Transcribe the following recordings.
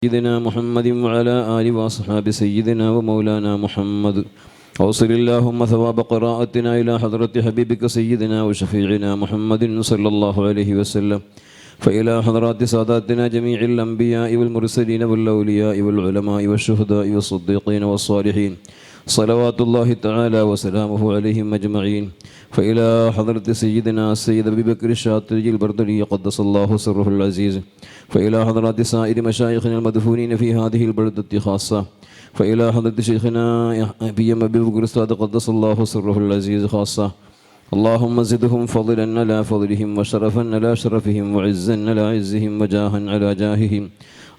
سيدنا محمد وعلى آله وأصحاب سيدنا ومولانا محمد. أوصل اللهم ثواب قراءتنا إلى حضرة حبيبك سيدنا وشفيعنا محمد صلى الله عليه وسلم، فإلى حضرات ساداتنا جميع الأنبياء والمرسلين والأولياء والعلماء والشهداء والصديقين والصالحين صلوات الله تعالى وسلامه عليهم أجمعين، فإلى حضرة سيدنا السيد أبي بكر الشاطري البردلي قدس الله سره العزيز، فإلى حضرات سائر مشايخنا المدفونين في هذه البلدة خاصة، فإلى حضرة شيخنا أبي بكر الصادق قدس الله سره العزيز خاصة. اللهم زدهم فضلا على فضلهم وشرفا على شرفهم وعزا على عزهم وجاها على جاههم.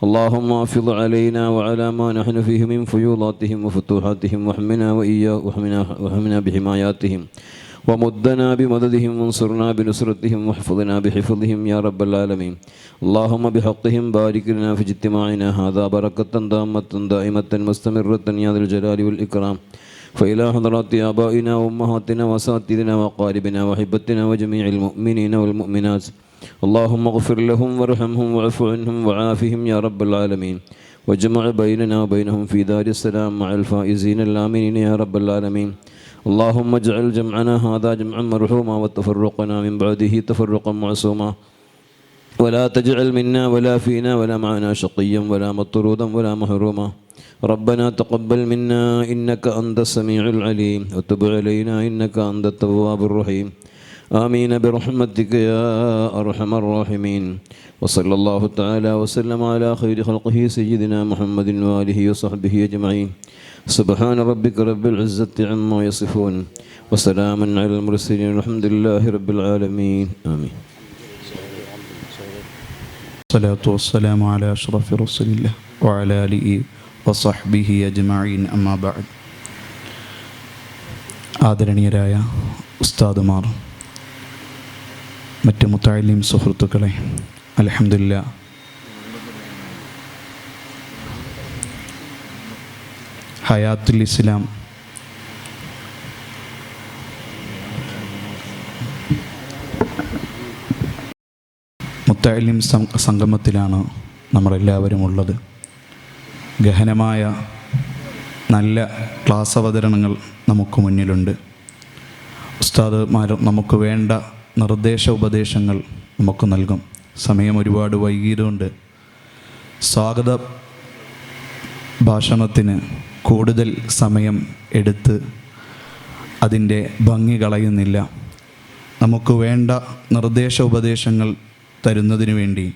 اللهم افض علينا وعلى ما نحن فيه من فيوضاتهم وفتوحاتهم، واحمنا بحماياتهم، ومدنا بمددهم، وانصرنا بنصرتهم، واحفظنا بحفظهم يا رب العالمين. اللهم بحقهم بارك لنا في اجتماعنا هذا بركة دامة دائمة مستمرة يا ذا الجلال والإكرام. فإلى حضرات آبائنا وأمهاتنا وأساتذتنا وأقاربنا وأحبتنا وجميع المؤمنين والمؤمنات، اللهم اغفر لهم وارحمهم واعف عنهم وعافهم يا رب العالمين، واجمع بيننا وبينهم في دار السلام مع الفائزين الآمنين يا رب العالمين. اللهم اجعل جمعنا هذا جمعا مرحوما وتفرقنا من بعده تفرقا معصوما، ولا تجعل منا ولا فينا ولا معنا شقيا ولا مطرودا ولا محروما. ربنا تقبل منا إنك أنت السميع العليم، وتب علينا إنك أنت التواب الرحيم. آمين برحمتك يا أرحم الراحمين. وصلى الله تعالى وسلم على خير خلقه سيدنا محمد وآله وصحبه أجمعين. سبحان ربك رب العزة عما يصفون، وسلام على المرسلين، الحمد لله رب العالمين. آمين. الصلاة والسلام على أشرف رسول الله وعلى آله وصحبه أجمعين. أما بعد. ആദരണീയരായ ഉസ്താദുമാർ, മറ്റ് മുത്തഅല്ലിം സുഹൃത്തുക്കളെ, അൽഹംദുലില്ലാഹ് ഹയാത്തുൽ ഇസ്ലാം മുത്തഅല്ലിം സംഗമത്തിലാണ് നമ്മളെല്ലാവരും ഉള്ളത്. ഗഹനമായ നല്ല ക്ലാസ് അവതരണങ്ങൾ നമുക്ക് മുന്നിലുണ്ട്. ഉസ്താദുമാർ നമുക്ക് വേണ്ട നിർദ്ദേശ ഉപദേശങ്ങൾ നമുക്ക് നൽകും. സമയം ഒരുപാട് വൈകിയതുകൊണ്ട് സ്വാഗത ഭാഷണത്തിന് കൂടുതൽ സമയം എടുത്ത് അതിൻ്റെ ഭംഗി കളയുന്നില്ല. നമുക്ക് വേണ്ട നിർദ്ദേശ ഉപദേശങ്ങൾ തരുന്നതിന് വേണ്ടി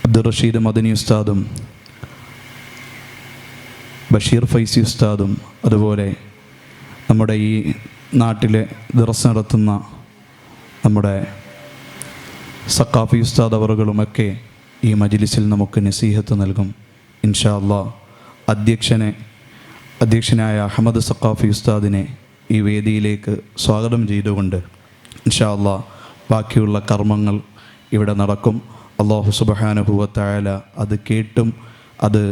അബ്ദുർ റഷീദ് മദനി ഉസ്താദും ബഷീർ ഫൈസി ഉസ്താദും അതുപോലെ നമ്മുടെ ഈ നാട്ടിലെ ദർസ് നടത്തുന്ന നമ്മുടെ സഖാഫി ഉസ്താദ് അവറുകളുമൊക്കെ ഈ മജ്ലിസിൽ നമുക്ക് നസീഹത്ത് നൽകും. ഇൻഷാ അല്ലാഹ് അധ്യക്ഷനായ അഹമ്മദ് സഖാഫി ഉസ്താദിനെ ഈ വേദിയിലേക്ക് സ്വാഗതം ചെയ്തുകൊണ്ട് ഇൻഷാ അല്ലാഹ് ബാക്കിയുള്ള കർമ്മങ്ങൾ ഇവിടെ നടക്കും. അല്ലാഹു സുബ്ഹാനഹു വ തആല അത് കേട്ടും അത്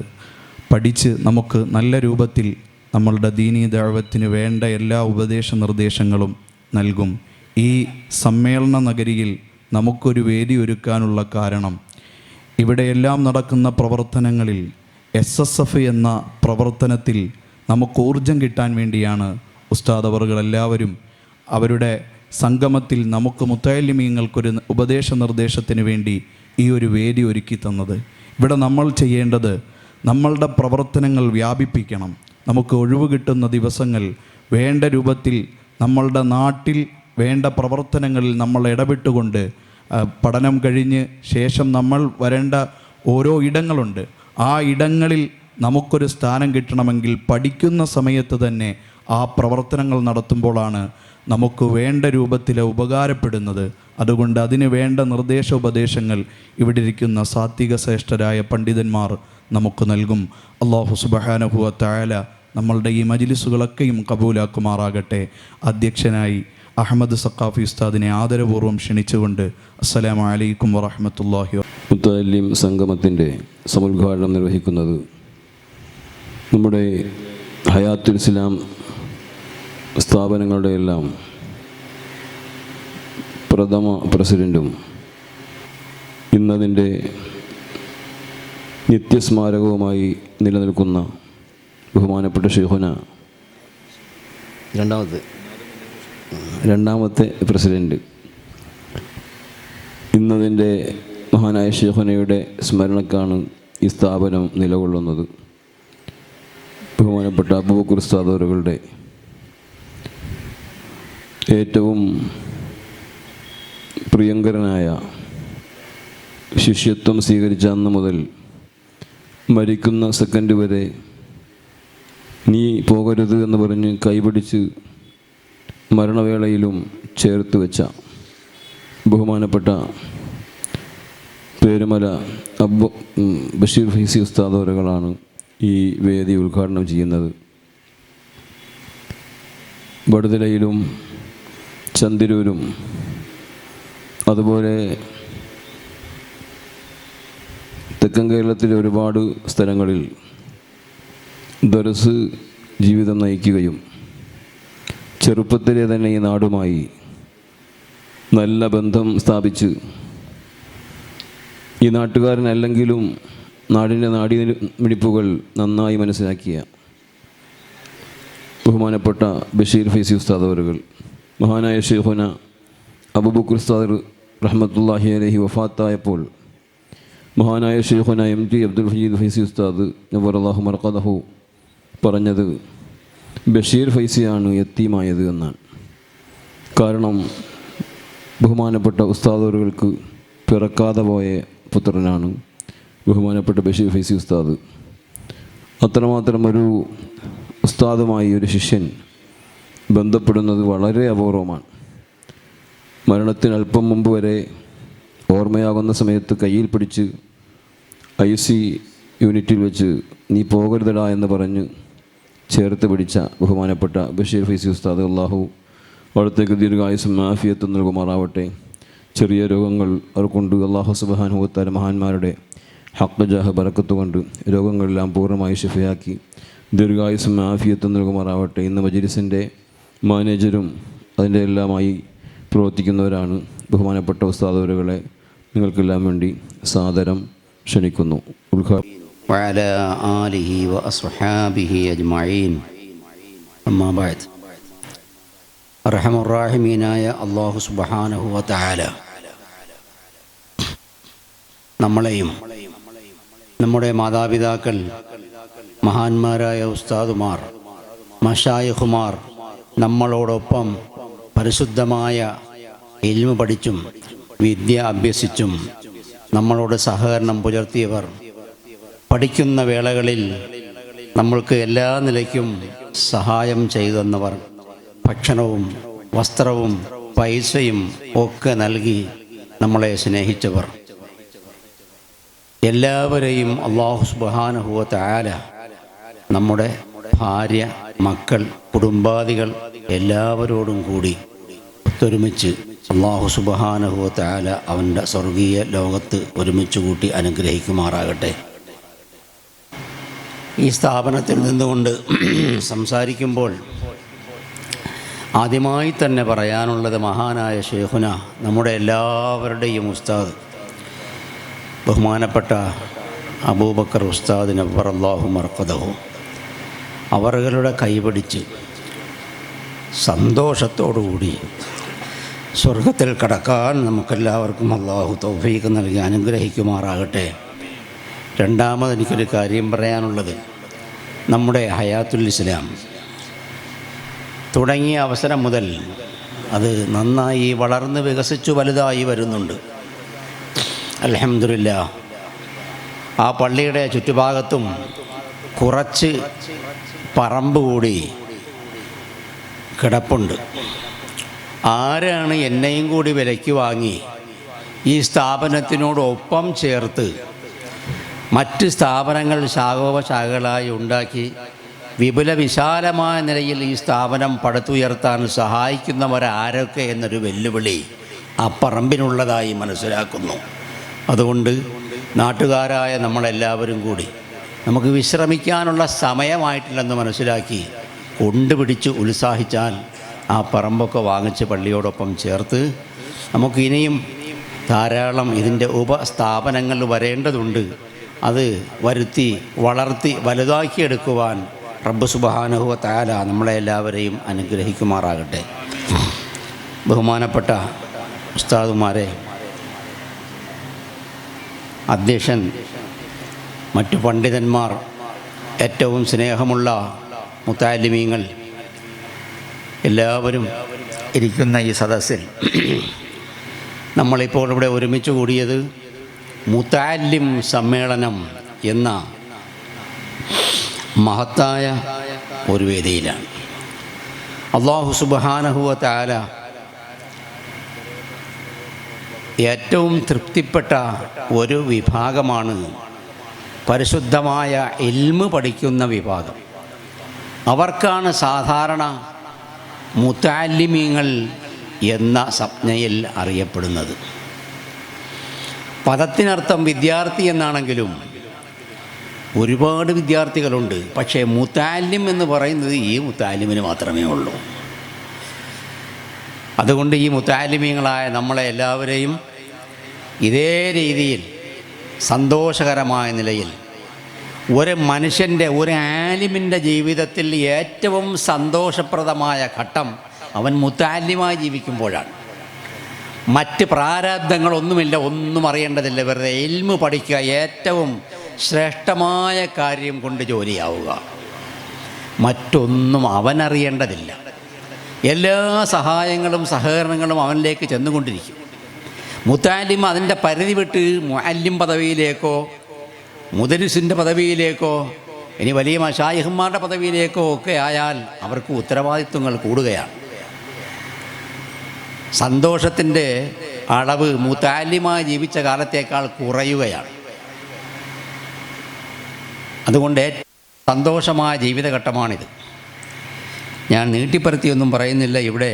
പഠിച്ച് നമുക്ക് നല്ല രൂപത്തിൽ നമ്മളുടെ ദീനീ ദഅവത്തിന് വേണ്ട എല്ലാ ഉപദേശ നിർദ്ദേശങ്ങളും നൽകും. ഈ സമ്മേളന നഗരിയിൽ നമുക്കൊരു വേദി ഒരുക്കാനുള്ള കാരണം, ഇവിടെയെല്ലാം നടക്കുന്ന പ്രവർത്തനങ്ങളിൽ SSF എന്ന പ്രവർത്തനത്തിൽ നമുക്ക് ഊർജം കിട്ടാൻ വേണ്ടിയാണ് ഉസ്താദ് അവറുകളെല്ലാവരും അവരുടെ സംഗമത്തിൽ നമുക്ക് മുത്തഅല്ലിമീങ്ങൾക്കൊരു ഉപദേശ നിർദ്ദേശത്തിന് വേണ്ടി ഈ ഒരു വേദി ഒരുക്കി തന്നത്. ഇവിടെ നമ്മൾ ചെയ്യേണ്ടത് നമ്മളുടെ പ്രവർത്തനങ്ങൾ വ്യാപിപ്പിക്കണം. നമുക്ക് ഒഴിവ് കിട്ടുന്ന ദിവസങ്ങൾ വേണ്ട രൂപത്തിൽ നമ്മളുടെ നാട്ടിൽ വേണ്ട പ്രവർത്തനങ്ങളിൽ നമ്മൾ ഇടപെട്ടുകൊണ്ട് പഠനം കഴിഞ്ഞ് ശേഷം നമ്മൾ വരേണ്ട ഓരോ ഇടങ്ങളുണ്ട്. ആ ഇടങ്ങളിൽ നമുക്കൊരു സ്ഥാനം കിട്ടണമെങ്കിൽ പഠിക്കുന്ന സമയത്ത് തന്നെ ആ പ്രവർത്തനങ്ങൾ നടത്തുമ്പോഴാണ് നമുക്ക് വേണ്ട രൂപത്തിൽ ഉപകാരപ്പെടുന്നത്. അതുകൊണ്ട് അതിന് വേണ്ട നിർദ്ദേശ ഉപദേശങ്ങൾ ഇവിടെ ഇരിക്കുന്ന സാത്വിക ശ്രേഷ്ഠരായ പണ്ഡിതന്മാർ നമുക്ക് നൽകും. അല്ലാഹു സുബ്ഹാനഹു വ തആല നമ്മളുടെ ഈ മജ്ലിസുകളൊക്കെയും കബൂലാക്കുമാറാകട്ടെ. അധ്യക്ഷനായി അഹമ്മദ് സഖാഫി ഉസ്താദിനെ ആദരപൂർവ്വം ക്ഷണിച്ചുകൊണ്ട് അസ്സലാമു അലൈക്കും വറഹ്മത്തുള്ളാഹി. മുത്തഅല്ലിം സംഗമത്തിൻ്റെ സമുദ്ഘാടനം നിർവഹിക്കുന്നത് നമ്മുടെ ഹയാത്തുൽ ഇസ്ലാം സ്ഥാപനങ്ങളുടെ എല്ലാം പ്രഥമ പ്രസിഡൻറ്റും ഇന്നതിൻ്റെ നിത്യസ്മാരകവുമായി നിലനിൽക്കുന്ന ബഹുമാനപ്പെട്ട ഷെയ്ഖുന രണ്ടാമത്തെ പ്രസിഡൻറ്റ്, ഇന്നതിൻ്റെ മഹാനായ ഷെയ്ഖുനയുടെ സ്മരണക്കാണ് ഈ സ്ഥാപനം നിലകൊള്ളുന്നത്. ബഹുമാനപ്പെട്ട അബൂബക്കർ ഉസ്താദ് അവരുടെ ഏറ്റവും പ്രിയങ്കരനായ ശിഷ്യത്വം സ്വീകരിച്ച അന്ന് മുതൽ മരിക്കുന്ന സെക്കൻഡ് വരെ നീ പോകരുത് എന്ന് പറഞ്ഞ് കൈപിടിച്ച് മരണവേളയിലും ചേർത്ത് വെച്ച ബഹുമാനപ്പെട്ട പേരുമല ബഷീർ ഫൈസി ഉസ്താദ് അവരുകളാണ് ഈ വേദി ഉദ്ഘാടനം ചെയ്യുന്നത്. വടുതലയിലും ചന്ദിരൂരും അതുപോലെ തെക്കൻ കേരളത്തിലെ ഒരുപാട് സ്ഥലങ്ങളിൽ ദർസ് ജീവിതം നയിക്കുകയും ചെറുപ്പത്തിലെ തന്നെ ഈ നാടുമായി നല്ല ബന്ധം സ്ഥാപിച്ച് ഈ നാട്ടുകാരനല്ലെങ്കിലും നാടിൻ്റെ നാടിമിടിപ്പുകൾ നന്നായി മനസ്സിലാക്കിയ ബഹുമാനപ്പെട്ട ബഷീർ ഫൈസി ഉസ്താദ് അവരുകൾ, മഹാനായ ഷെയ്ഖുന അബൂബക്കർ ഉസ്താദ് റഹ്മത്തുള്ളാഹി അലൈഹി വഫാത്തായപ്പോൾ മഹാനായ ഷെയ്ഖുന MT അബ്ദുൽ ഹമീദ് ഫൈസി ഉസ്താദ് നവ്വറല്ലാഹു മർഖദഹു പറഞ്ഞത് ബഷീർ ഫൈസിയാണ് യത്തീമായത് എന്നാണ്. കാരണം ബഹുമാനപ്പെട്ട ഉസ്താദ് അവരുകൾക്ക് പിറക്കാതെ പോയ പുത്രനാണ് ബഹുമാനപ്പെട്ട ബഷീർ ഫൈസി ഉസ്താദ്. അത്രമാത്രം ഒരു ഉസ്താദുമായി ഒരു ശിഷ്യൻ ബന്ധപ്പെടുന്നത് വളരെ അപൂർവമാണ്. മരണത്തിന് അല്പം മുമ്പ് വരെ ഓർമ്മയാകുന്ന സമയത്ത് കയ്യിൽ പിടിച്ച് IC യൂണിറ്റിൽ വെച്ച് നീ പോകരുതടാ എന്ന് പറഞ്ഞ് ചേർത്ത് പിടിച്ച ബഹുമാനപ്പെട്ട ബഷീർ ഫൈസി ഉസ്താദ്, അള്ളാഹു അവിടത്തേക്ക് ദീർഘായുസ്സും ആഫിയത്തും നൽകുമാറാവട്ടെ. ചെറിയ രോഗങ്ങൾ അവർക്കൊണ്ട് അള്ളാഹു സുബ്ഹാനഹു വ തആല മഹാന്മാരുടെ ഹഖ് ജാഹ് ബറക്കത്ത് കൊണ്ട് രോഗങ്ങളെല്ലാം പൂർണ്ണമായി ശിഫയാക്കി ദീർഘായുസ്സും ആഫിയത്തും നൽകുമാറാവട്ടെ. ഇന്ന് മജ്‌ലിസിൻ്റെ മാനേജരും അതിൻ്റെ എല്ലാമായി പ്രവർത്തിക്കുന്നവരാണ് ബഹുമാനപ്പെട്ട ഉസ്താദ് അവരുകളെ നിങ്ങൾക്കെല്ലാം വേണ്ടി സാദരം ക്ഷണിക്കുന്നു. وعلى آله وأصحابه أجمعين أما بعد. അർഹമുർറാഹിമീനായ അല്ലാഹു സുബ്ഹാനഹു വ തആല നമ്മളെയും നമ്മുടെ മാതാപിതാക്കൾ, മഹാന്മാരായ ഉസ്താദുമാർ, മശായിഖുമാർ നമ്മളോടൊപ്പം പരിശുദ്ധമായ ഇൽമു പഠിച്ചും വിദ്യ അഭ്യസിച്ചും നമ്മളോട് സഹകരണം പുലർത്തിയവർ, പഠിക്കുന്ന വേളകളിൽ നമ്മൾക്ക് എല്ലാ നിലയ്ക്കും സഹായം ചെയ്തു തന്നവർ, ഭക്ഷണവും വസ്ത്രവും പൈസയും ഒക്കെ നൽകി നമ്മളെ സ്നേഹിച്ചവർ, എല്ലാവരെയും അല്ലാഹു സുബ്ഹാനഹു വ തആല നമ്മുടെ ഭാര്യ, മക്കൾ, കുടുംബാദികൾ എല്ലാവരോടും കൂടി ഒത്തൊരുമിച്ച് അല്ലാഹു സുബ്ഹാനഹു വ തആല അവൻ്റെ സ്വർഗീയ ലോകത്ത് ഒരുമിച്ച് കൂട്ടി അനുഗ്രഹിക്കുമാറാകട്ടെ. ഈ സ്ഥാപനത്തിൽ നിന്നുകൊണ്ട് സംസാരിക്കുമ്പോൾ ആദ്യമായി തന്നെ പറയാനുള്ളത് മഹാനായ ഷെയ്ഖുന, നമ്മുടെ എല്ലാവരുടെയും ഉസ്താദ് ബഹുമാനപ്പെട്ട അബൂബക്കർ ഉസ്താദ് നവ്വറല്ലാഹു മർഖദഹു അവരുടെ കൈപിടിച്ച് സന്തോഷത്തോടുകൂടി സ്വർഗത്തിൽ കടക്കാൻ നമുക്കെല്ലാവർക്കും അല്ലാഹു തൗഫീഖ് നൽകി അനുഗ്രഹിക്കുമാറാകട്ടെ. രണ്ടാമത് എനിക്കൊരു കാര്യം പറയാനുള്ളത്, നമ്മുടെ ഹയാത്തുൽ ഇസ്ലാം തുടങ്ങിയ അവസരം മുതൽ അത് നന്നായി വളർന്ന് വികസിച്ചു വലുതായി വരുന്നുണ്ട്. അൽഹംദുലില്ലാഹ്. ആ പള്ളിയുടെ ചുറ്റുഭാഗത്തും കുറച്ച് പറമ്പ് കൂടി കിടപ്പുണ്ട്. ആരാണ് എന്നെയും കൂടി വിലയ്ക്ക് വാങ്ങി ഈ സ്ഥാപനത്തിനോടൊപ്പം ചേർത്ത് മറ്റ് സ്ഥാപനങ്ങൾ ശാഖോപശാഖകളായി ഉണ്ടാക്കി വിപുല വിശാലമായ നിലയിൽ ഈ സ്ഥാപനം പടുത്തുയർത്താൻ സഹായിക്കുന്നവരാരൊക്കെ എന്നൊരു വെല്ലുവിളി ആ പറമ്പിനുള്ളതായി മനസ്സിലാക്കുന്നു. അതുകൊണ്ട് നാട്ടുകാരായ നമ്മളെല്ലാവരും കൂടി നമുക്ക് വിശ്രമിക്കാനുള്ള സമയമായിട്ടില്ലെന്ന് മനസ്സിലാക്കി കൊണ്ടുപിടിച്ച് ഉത്സാഹിച്ചാൽ ആ പറമ്പൊക്കെ വാങ്ങിച്ച് പള്ളിയോടൊപ്പം ചേർത്ത് നമുക്ക് ഇനിയും ധാരാളം ഇതിൻ്റെ ഉപസ്ഥാപനങ്ങൾ വരേണ്ടതുണ്ട്. അത് വരുത്തി വളർത്തി വലുതാക്കിയെടുക്കുവാൻ റബ്ബ് സുബ്ഹാനഹു വ തആല നമ്മളെ എല്ലാവരെയും അനുഗ്രഹിക്കുമാറാകട്ടെ. ബഹുമാനപ്പെട്ട ഉസ്താദുമാരെ, അധ്യക്ഷൻ, മറ്റു പണ്ഡിതന്മാർ, ഏറ്റവും സ്നേഹമുള്ള മുത്തഅല്ലിമീങ്ങൾ എല്ലാവരും ഇരിക്കുന്ന ഈ സദസ്സിൽ നമ്മളിപ്പോൾ ഇവിടെ ഒരുമിച്ച് കൂടിയത് മുത്തഅല്ലിം സമ്മേളനം എന്ന മഹത്തായ ഒരു വേദിയിലാണ്. അല്ലാഹു സുബ്ഹാനഹു വ തആല ഏറ്റവും തൃപ്തിപ്പെട്ട ഒരു വിഭാഗമാണ് പരിശുദ്ധമായ ഇൽമ് പഠിക്കുന്ന വിഭാഗം. അവർക്കാണ് സാധാരണ മുത്തഅല്ലിമീങ്ങൾ എന്ന സംജ്ഞയിൽ അറിയപ്പെടുന്നത്. പദത്തിനർത്ഥം വിദ്യാർത്ഥി എന്നാണെങ്കിലും ഒരുപാട് വിദ്യാർത്ഥികളുണ്ട്. പക്ഷേ മുത്തഅല്ലിം എന്ന് പറയുന്നത് ഈ മുത്തഅല്ലിമിന് മാത്രമേ ഉള്ളൂ. അതുകൊണ്ട് ഈ മുത്തഅല്ലിമീങ്ങളായ നമ്മളെ എല്ലാവരെയും ഇതേ രീതിയിൽ സന്തോഷകരമായ നിലയിൽ ഒരു മനുഷ്യൻ്റെ, ഒരു ആലിമിൻ്റെ ജീവിതത്തിൽ ഏറ്റവും സന്തോഷപ്രദമായ ഘട്ടം അവൻ മുത്തഅല്ലിമായി ജീവിക്കുമ്പോഴാണ്. മറ്റ് പ്രാരാബ്ദങ്ങളൊന്നുമില്ല, ഒന്നും അറിയേണ്ടതില്ല, വെറുതെ ഇൽമു പഠിക്കുക, ഏറ്റവും ശ്രേഷ്ഠമായ കാര്യം കൊണ്ട് ജോലിയാവുക, മറ്റൊന്നും അവനറിയേണ്ടതില്ല. എല്ലാ സഹായങ്ങളും സഹകരണങ്ങളും അവനിലേക്ക് ചെന്നുകൊണ്ടിരിക്കും. മുത്തഅല്ലിം അതിൻ്റെ പരിധി വിട്ട് മുഅല്ലിം പദവിയിലേക്കോ മുദരിസിൻ്റെ പദവിയിലേക്കോ ഇനി വലിയ മശായിഖുമാരുടെ പദവിയിലേക്കോ ഒക്കെ ആയാൽ അവർക്ക് ഉത്തരവാദിത്വങ്ങൾ കൂടുകയാണ്. സന്തോഷത്തിൻ്റെ അളവ് മുത്തഅല്ലിമായി ജീവിച്ച കാലത്തേക്കാൾ കുറയുകയാണ്. അതുകൊണ്ട് ഏറ്റവും സന്തോഷമായ ജീവിതഘട്ടമാണിത്. ഞാൻ നീട്ടിപ്പരത്തിയൊന്നും പറയുന്നില്ല. ഇവിടെ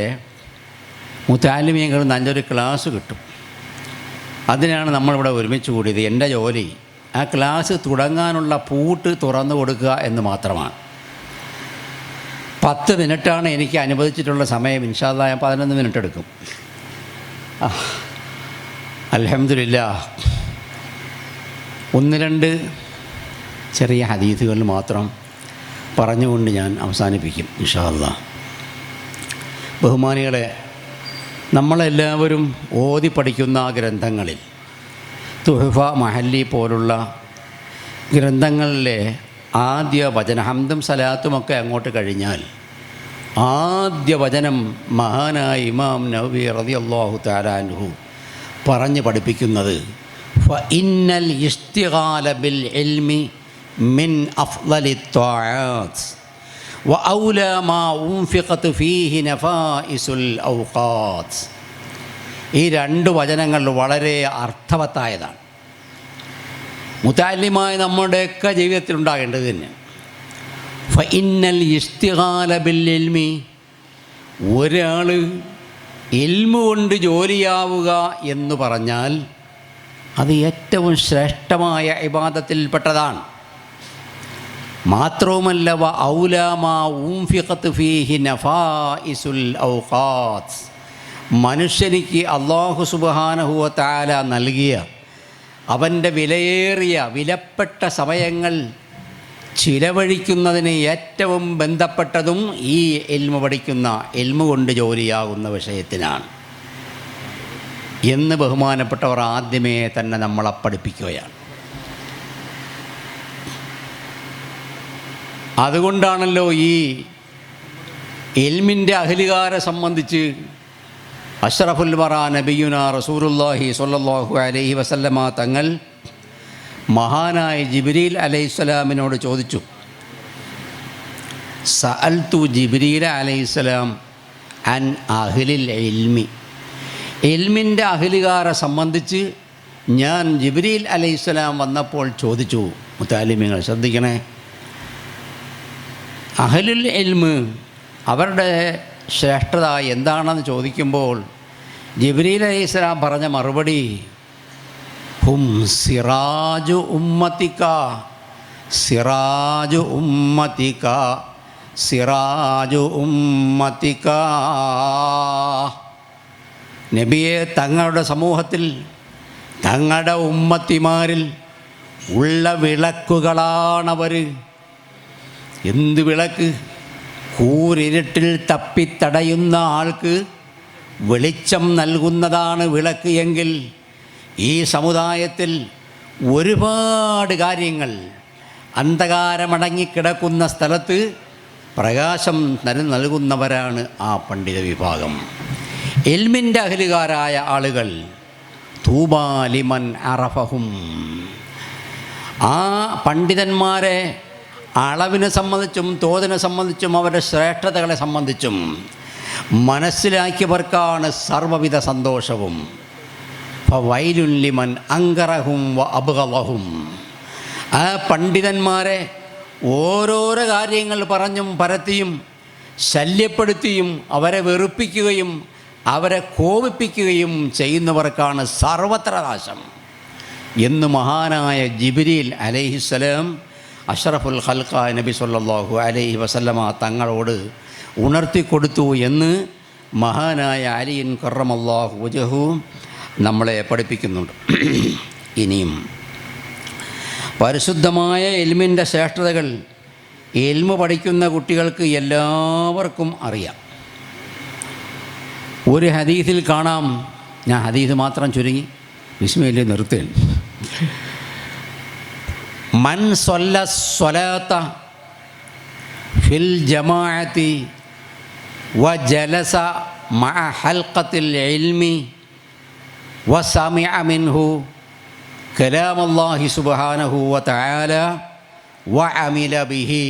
മുത്തഅല്ലിമീങ്ങൾ നല്ലൊരു ക്ലാസ് കിട്ടും. അതിനാണ് നമ്മളിവിടെ ഒരുമിച്ച് കൂടിയത്. എൻ്റെ ജോലി ആ ക്ലാസ് തുടങ്ങാനുള്ള പൂട്ട് തുറന്നു കൊടുക്കുക എന്ന് മാത്രമാണ്. 10 മിനിറ്റാണ് എനിക്ക് അനുവദിച്ചിട്ടുള്ള സമയം. ഇൻഷാ അല്ലാഹ് ഞാൻ 11 മിനിറ്റ് എടുക്കും. അൽഹംദുലില്ലാഹ്. 1-2 ചെറിയ ഹദീസുകൾ മാത്രം പറഞ്ഞുകൊണ്ട് ഞാൻ അവസാനിപ്പിക്കും ഇൻഷാ അല്ലാഹ്. ബഹുമാനികളെ, നമ്മളെല്ലാവരും ഓതി പഠിക്കുന്ന ഗ്രന്ഥങ്ങളിൽ തുഹഫ, മഹല്ലി പോലുള്ള ഗ്രന്ഥങ്ങളിലെ ആദ്യ വചനം, ഹംദും സലാത്തുമൊക്കെ അങ്ങോട്ട് കഴിഞ്ഞാൽ ആദ്യ വചനം മഹാനായ ഇമാം നവവി റളിയല്ലാഹു തആല അൻഹു പറഞ്ഞു പഠിപ്പിക്കുന്നത് ഫഇന്നൽ ഇസ്തിഗാല ബിൽ ഇൽമി മിൻ അഫ്ളലി ത്വാആത്ത് വഔലാ മാ ഉൻഫിഖത് ഫീഹി നഫായിസുൽ ഔഖാത്ത്. ഈ 2 വചനങ്ങൾ വളരെ അർത്ഥവത്തായതാണ്. മുത്തഅല്ലിമായ നമ്മുടെയൊക്കെ ജീവിതത്തിൽ ഉണ്ടാകേണ്ടത് തന്നെ. ഫഇന്നൽ ഇസ്തിഗാല ബിൽ ഇൽമി, ഒരാൾ ഇൽമു കൊണ്ട് ജോലിയാവുക എന്ന് പറഞ്ഞാൽ അത് ഏറ്റവും ശ്രേഷ്ഠമായ ഇബാദത്തിൽപ്പെട്ടതാണ്. മാത്രവുമല്ല വഔലാ മാ ഉൻഫിഖത് ഫീഹി നഫായിസുൽ ഔഖാത്ത്, മനുഷ്യനിക്ക് അല്ലാഹു സുബ്ഹാനഹു വ തആല നൽകിയ അവൻ്റെ വിലയേറിയ വിലപ്പെട്ട സമയങ്ങൾ ചിലവഴിക്കുന്നതിന് ഏറ്റവും ബന്ധപ്പെട്ടതും ഈ ഇൽമു പഠിക്കുന്ന, ഇൽമു കൊണ്ട് ജോലിയാകുന്ന വിഷയത്തിനാണ് എന്ന് ബഹുമാനപ്പെട്ടവർ ആദ്യമേ തന്നെ നമ്മളെ പഠിപ്പിക്കുകയാണ്. അതുകൊണ്ടാണല്ലോ ഈ ഇൽമിൻ്റെ അഹ്ലുകാരെ സംബന്ധിച്ച് അഷ്റഫുൽ വറ നബിയുന റസൂലുള്ളാഹി സ്വല്ലല്ലാഹു അലൈഹി വസല്ലമ തങ്ങൾ മഹാനായ ജിബ്രീൽ അലൈഹിസ്സലാമിനോട് ചോദിച്ചു. സഅൽതു ജിബ്രീൽ അലൈഹിസ്സലാം അൻ അഹ്ലിൽ ഇൽമി, ഇൽമിൻ്റെ അഹ്ലുകാരെ സംബന്ധിച്ച് ഞാൻ ജിബ്രീൽ അലൈഹിസ്സലാം വന്നപ്പോൾ ചോദിച്ചു. മുത്തഅല്ലിമീങ്ങൾ ശ്രദ്ധിക്കണേ, അഹ്ലുൽ ഇൽമ് അവരുടെ ശ്രേഷ്ഠത എന്താണെന്ന് ചോദിക്കുമ്പോൾ ജിബ്രീൽ അലൈഹിസ്സലാം പറഞ്ഞ മറുപടി ഹും സിറാജു ഉമ്മത്തിക, സിറാജു ഉമ്മത്തിക, സിറാജു ഉമ്മത്തിക. നബിയെ, തങ്ങളുടെ സമൂഹത്തിൽ തങ്ങളുടെ ഉമ്മത്തിമാരിൽ ഉള്ള വിളക്കുകളാണവർ. എന്ത് വിളക്ക്? കൂരിരുട്ടിൽ തപ്പിത്തടയുന്ന ആൾക്ക് വെളിച്ചം നൽകുന്നതാണ് വിളക്ക് എങ്കിൽ ഈ സമുദായത്തിൽ ഒരുപാട് കാര്യങ്ങൾ അന്ധകാരമടങ്ങിക്കിടക്കുന്ന സ്ഥലത്ത് പ്രകാശം നൽകുന്നവരാണ് ആ പണ്ഡിത വിഭാഗം. ഇൽമിൻ്റെ അഹ്ലുകാരായ ആളുകൾ തൂബാ ലിമൻ അറഫഹും. ആ പണ്ഡിതന്മാരെ അളവിനെ സംബന്ധിച്ചും തോതിനെ സംബന്ധിച്ചും അവരുടെ ശ്രേഷ്ഠതകളെ സംബന്ധിച്ചും മനസ്സിലാക്കിയവർക്കാണ് സർവ്വവിധ സന്തോഷവും. ഫവൈലുൻ ലിമൻ അങ്കറഹും വ അബ്ഗളഹും. ആ പണ്ഡിതന്മാരെ ഓരോരോ കാര്യങ്ങൾ പറഞ്ഞും പരത്തിയും ശല്യപ്പെടുത്തിയും അവരെ വെറുപ്പിക്കുകയും അവരെ കോപിപ്പിക്കുകയും ചെയ്യുന്നവർക്കാണ് സർവത്ര നാശം എന്ന് മഹാനായ ജിബ്രീൽ അലൈഹിസ്സലാം അഷ്റഫുൽ ഖൽഖായ നബി സല്ലല്ലാഹു അലൈഹി വസല്ലമ തങ്ങളോട് ഉണർത്തിക്കൊടുത്തു എന്ന് മഹാനായ അലിൻ കറമല്ലാഹു വജ്ഹു നമ്മളെ പഠിപ്പിക്കുന്നുണ്ട്. ഇനിയും പരിശുദ്ധമായ ഇൽമിൻ്റെ ശ്രേഷ്ഠതകൾ ഇൽമു പഠിക്കുന്ന കുട്ടികൾക്ക് എല്ലാവർക്കും അറിയാം. ഒരു ഹദീസിൽ കാണാം, ഞാൻ ഹദീസ് മാത്രം ചുരുങ്ങി വിസ്മയിലെ നിർത്തുകയാണ്. മൻ സ്വല്ല സ്വലാത്ത ഫിൽ ജമാഅത്തി വ ജലസ മഅ ഹൽഖത്തിൽ ഇൽമി വ സമിഅ മിൻഹു കലാമല്ലാഹി സുബ്ഹാനഹു വ തആല വ അമില ബിഹി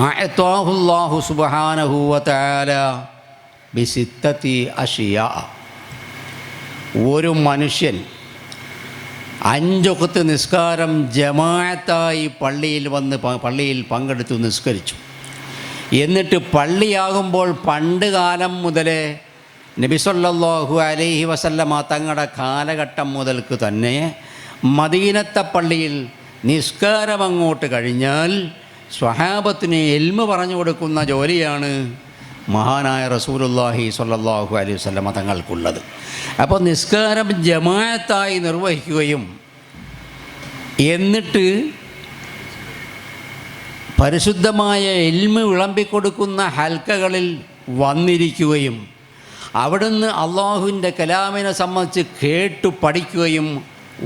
അഅതാഹുല്ലാഹു സുബ്ഹാനഹു വ തആല ബിസിത്തത്തി അഷിയാ. ഒരു മനുഷ്യൻ 5 വഖ്ത് നിസ്കാരം ജമാഅത്തായി പള്ളിയിൽ പങ്കെടുത്തു നിസ്കരിച്ചു. എന്നിട്ട് പള്ളിയാകുമ്പോൾ പണ്ട് കാലം മുതലേ നബി സല്ലല്ലാഹു അലൈഹി വസല്ലമ തങ്ങളുടെ കാലഘട്ടം മുതൽക്ക് തന്നെ മദീനത്തെ പള്ളിയിൽ നിസ്കാരം അങ്ങോട്ട് കഴിഞ്ഞാൽ സ്വഹാബത്തിന് ഇൽമു പറഞ്ഞു കൊടുക്കുന്ന ജോലിയാണ് മഹാനായ റസൂലുള്ളാഹി സ്വല്ലല്ലാഹു അലൈഹി വസല്ലമ തങ്ങൾക്കുള്ളത്. അപ്പോൾ നിസ്കാരം ജമാഅത്തായി നിർവഹിക്കുകയും എന്നിട്ട് പരിശുദ്ധമായ ഇൽമു വിളമ്പിക്കൊടുക്കുന്ന ഹൽക്കകളിൽ വന്നിരിക്കുകയും അവിടുന്ന് അള്ളാഹുവിൻ്റെ കലാമിനെ സംബന്ധിച്ച് കേട്ടു പഠിക്കുകയും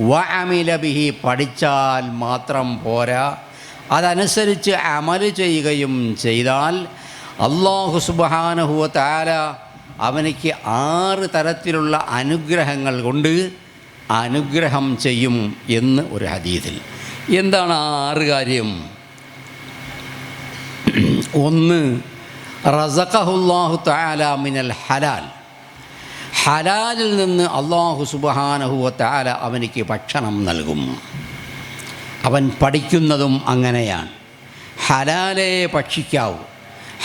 വ അമില ബിഹി പഠിച്ചാൽ മാത്രം പോരാ, അതനുസരിച്ച് അമല് ചെയ്യുകയും ചെയ്താൽ അല്ലാഹു സുബ്ഹാനഹു വ തആല അവനിക്ക് 6 തരത്തിലുള്ള അനുഗ്രഹങ്ങൾ കൊണ്ട് അനുഗ്രഹം ചെയ്യും എന്ന് ഒരു ഹദീസിൽ. എന്താണ് 6 കാര്യം? 1, റസഖഹുല്ലാഹു തആല മിനൽ ഹലാൽ. ഹലാലിൽ നിന്ന് അല്ലാഹു സുബ്ഹാനഹു വ തആല അവനിക്ക് ഭക്ഷണം നൽകും. അവൻ പഠിക്കുന്നതും അങ്ങനെയാണ്. ഹലാലേ ഭക്ഷിക്കാവൂ,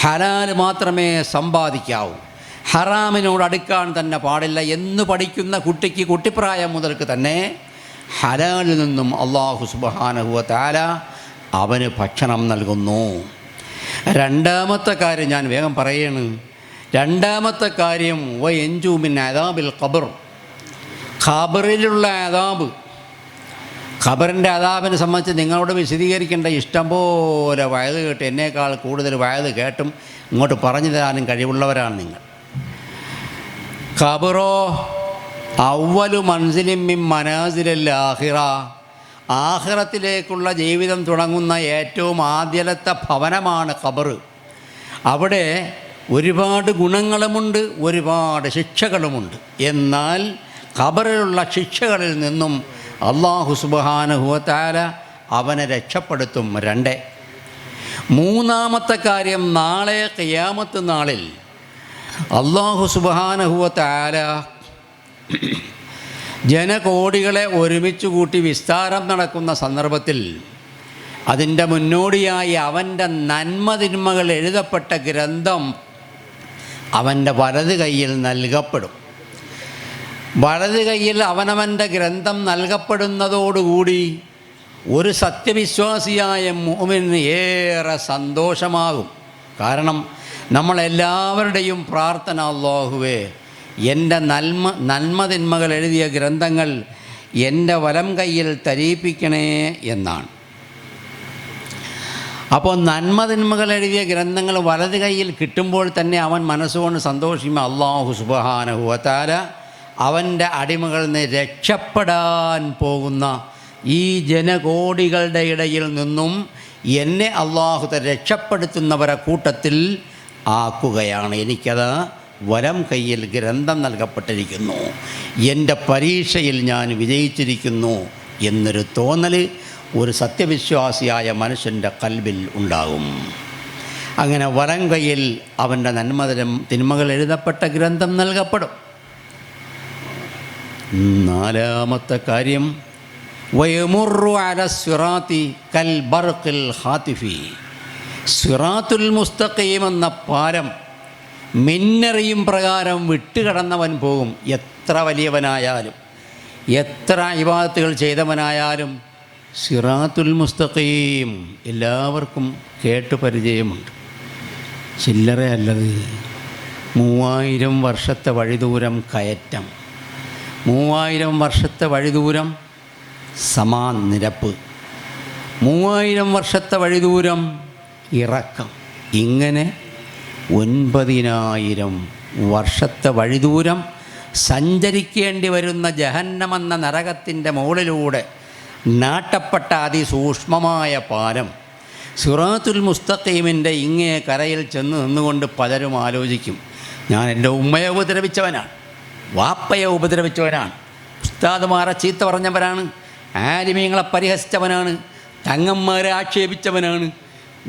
ഹലാൽ മാത്രമേ സമ്പാദിക്കാവൂ, ഹറാമിനോട് അടുക്കാൻ തന്നെ പാടില്ല എന്ന് പഠിക്കുന്ന കുട്ടിക്ക് കുട്ടിപ്രായം മുതൽക്ക് തന്നെ ഹലാലിൽ നിന്നും അല്ലാഹു സുബ്ഹാനഹു വ തആല അവന് ഭക്ഷണം നൽകുന്നു. 2ാമത്തെ കാര്യം ഞാൻ വേഗം പറയാണ്. 2ാമത്തെ കാര്യം വയൻജു മിൻ അദാബിൽ ഖബർ. ഖബറിലുള്ള അദാബ്, ഖബറിൻ്റെ അദാബിനെ സംബന്ധിച്ച് നിങ്ങളോട് വിശദീകരിക്കേണ്ട ഇഷ്ടംപോലെ വയത് കേട്ട് എന്നേക്കാൾ കൂടുതൽ വയത് കേട്ടും ഇങ്ങോട്ട് പറഞ്ഞു തരാനും കഴിവുള്ളവരാണ് നിങ്ങൾ. ഖബറോ അവ്വലു മൻസിലിൻ മിൻ മനാസിലിൽ ആഖിറ. ആഖിറത്തിലേക്കുള്ള ജീവിതം തുടങ്ങുന്ന ഏറ്റവും ആദ്യത്തെ ഭവനമാണ് ഖബർ. അവിടെ ഒരുപാട് ഗുണങ്ങളുമുണ്ട്, ഒരുപാട് ശിക്ഷകളുമുണ്ട്. എന്നാൽ ഖബറിലുള്ള ശിക്ഷകളിൽ നിന്നും അല്ലാഹു സുബ്ഹാനഹു വ തആല അവനെ രക്ഷപ്പെടുത്തും. 2. 3ാമത്തെ കാര്യം, നാളെ ഖിയാമത്ത് നാളിൽ അല്ലാഹു സുബ്ഹാനഹു വ തആല ജനകോടികളെ ഒരുമിച്ച് കൂട്ടി വിസ്താരം നടക്കുന്ന സന്ദർഭത്തിൽ അതിൻ്റെ മുന്നോടിയായി അവൻ്റെ നന്മതിന്മകൾ എഴുതപ്പെട്ട ഗ്രന്ഥം അവൻ്റെ വലത് കൈയിൽ നൽകപ്പെടും. വലത് കൈയിൽ അവനവൻ്റെ ഗ്രന്ഥം നൽകപ്പെടുന്നതോടുകൂടി ഒരു സത്യവിശ്വാസിയായ മുഅ്മിന് ഏറെ സന്തോഷമാകും. കാരണം നമ്മളെല്ലാവരുടെയും പ്രാർത്ഥന, അല്ലാഹുവേ എൻ്റെ നന്മതിന്മകൾ എഴുതിയ ഗ്രന്ഥങ്ങൾ എൻ്റെ വലം കയ്യിൽ തരീപ്പിക്കണേ എന്നാണ്. അപ്പോൾ നന്മതിന്മകൾ എഴുതിയ ഗ്രന്ഥങ്ങൾ വലത് കയ്യിൽ കിട്ടുമ്പോൾ തന്നെ അവൻ മനസ്സുകൊണ്ട് സന്തോഷിക്കും. അല്ലാഹു സുബ്ഹാനഹു വ തആല അവൻ്റെ അടിമകളിൽ നിന്ന് രക്ഷപ്പെടാൻ പോകുന്ന ഈ ജനകോടികളുടെ ഇടയിൽ നിന്നും എന്നെ അല്ലാഹു രക്ഷപ്പെടുത്തുന്നവരെ കൂട്ടത്തിൽ ആക്കുകയാണ്. എനിക്കത് വലം കയ്യിൽ ഗ്രന്ഥം നൽകപ്പെട്ടിരിക്കുന്നു, എൻ്റെ പരീക്ഷയിൽ ഞാൻ വിജയിച്ചിരിക്കുന്നു എന്നൊരു തോന്നൽ ഒരു സത്യവിശ്വാസിയായ മനുഷ്യൻ്റെ കൽബിൽ ഉണ്ടാകും. അങ്ങനെ വലം കയ്യിൽ അവൻ്റെ തിന്മകൾ എഴുതപ്പെട്ട ഗ്രന്ഥം നൽകപ്പെടും. നാലാമത്തെ കാര്യം, വയമുറു അല സിറാത്തി കൽ ബർഖിൽ ഖാതിഫി. സിറാത്തുൽ മുസ്തഖീം എന്ന പാലം മിന്നറിയും പ്രകാരം വിട്ടുകടന്നവൻ പോകും. എത്ര വലിയവനായാലും എത്ര ഇബാദത്തുകൾ ചെയ്തവനായാലും സിറാത്തുൽ മുസ്തഖീം എല്ലാവർക്കും കേട്ട് പരിചയമുണ്ട്. ചില്ലറയല്ലത്. 3000 വർഷത്തെ വഴിദൂരം കയറ്റം, 3000 വർഷത്തെ വഴിദൂരം സമാനിരപ്പ്, 3000 വർഷത്തെ വഴിദൂരം ഇറക്കം. ഇങ്ങനെ 9000 വർഷത്തെ വഴിദൂരം സഞ്ചരിക്കേണ്ടി വരുന്ന ജഹന്നമെന്ന നരകത്തിൻ്റെ മുകളിലൂടെ നാട്ടപ്പെട്ട അതിസൂക്ഷ്മമായ പാലം സിറാത്തുൽ മുസ്തഖീമിൻ്റെ ഇങ്ങേ കരയിൽ ചെന്ന് നിന്നുകൊണ്ട് പലരും ആലോചിക്കും, ഞാൻ എൻ്റെ ഉമ്മയെ ഉപദ്രവിച്ചവനാണ്, വാപ്പയെ ഉപദ്രവിച്ചവനാണ്, ഉസ്താദുമാരെ ചീത്ത പറഞ്ഞവനാണ്, ആലിമീങ്ങളെ പരിഹസിച്ചവനാണ്, തങ്ങന്മാരെ ആക്ഷേപിച്ചവനാണ്.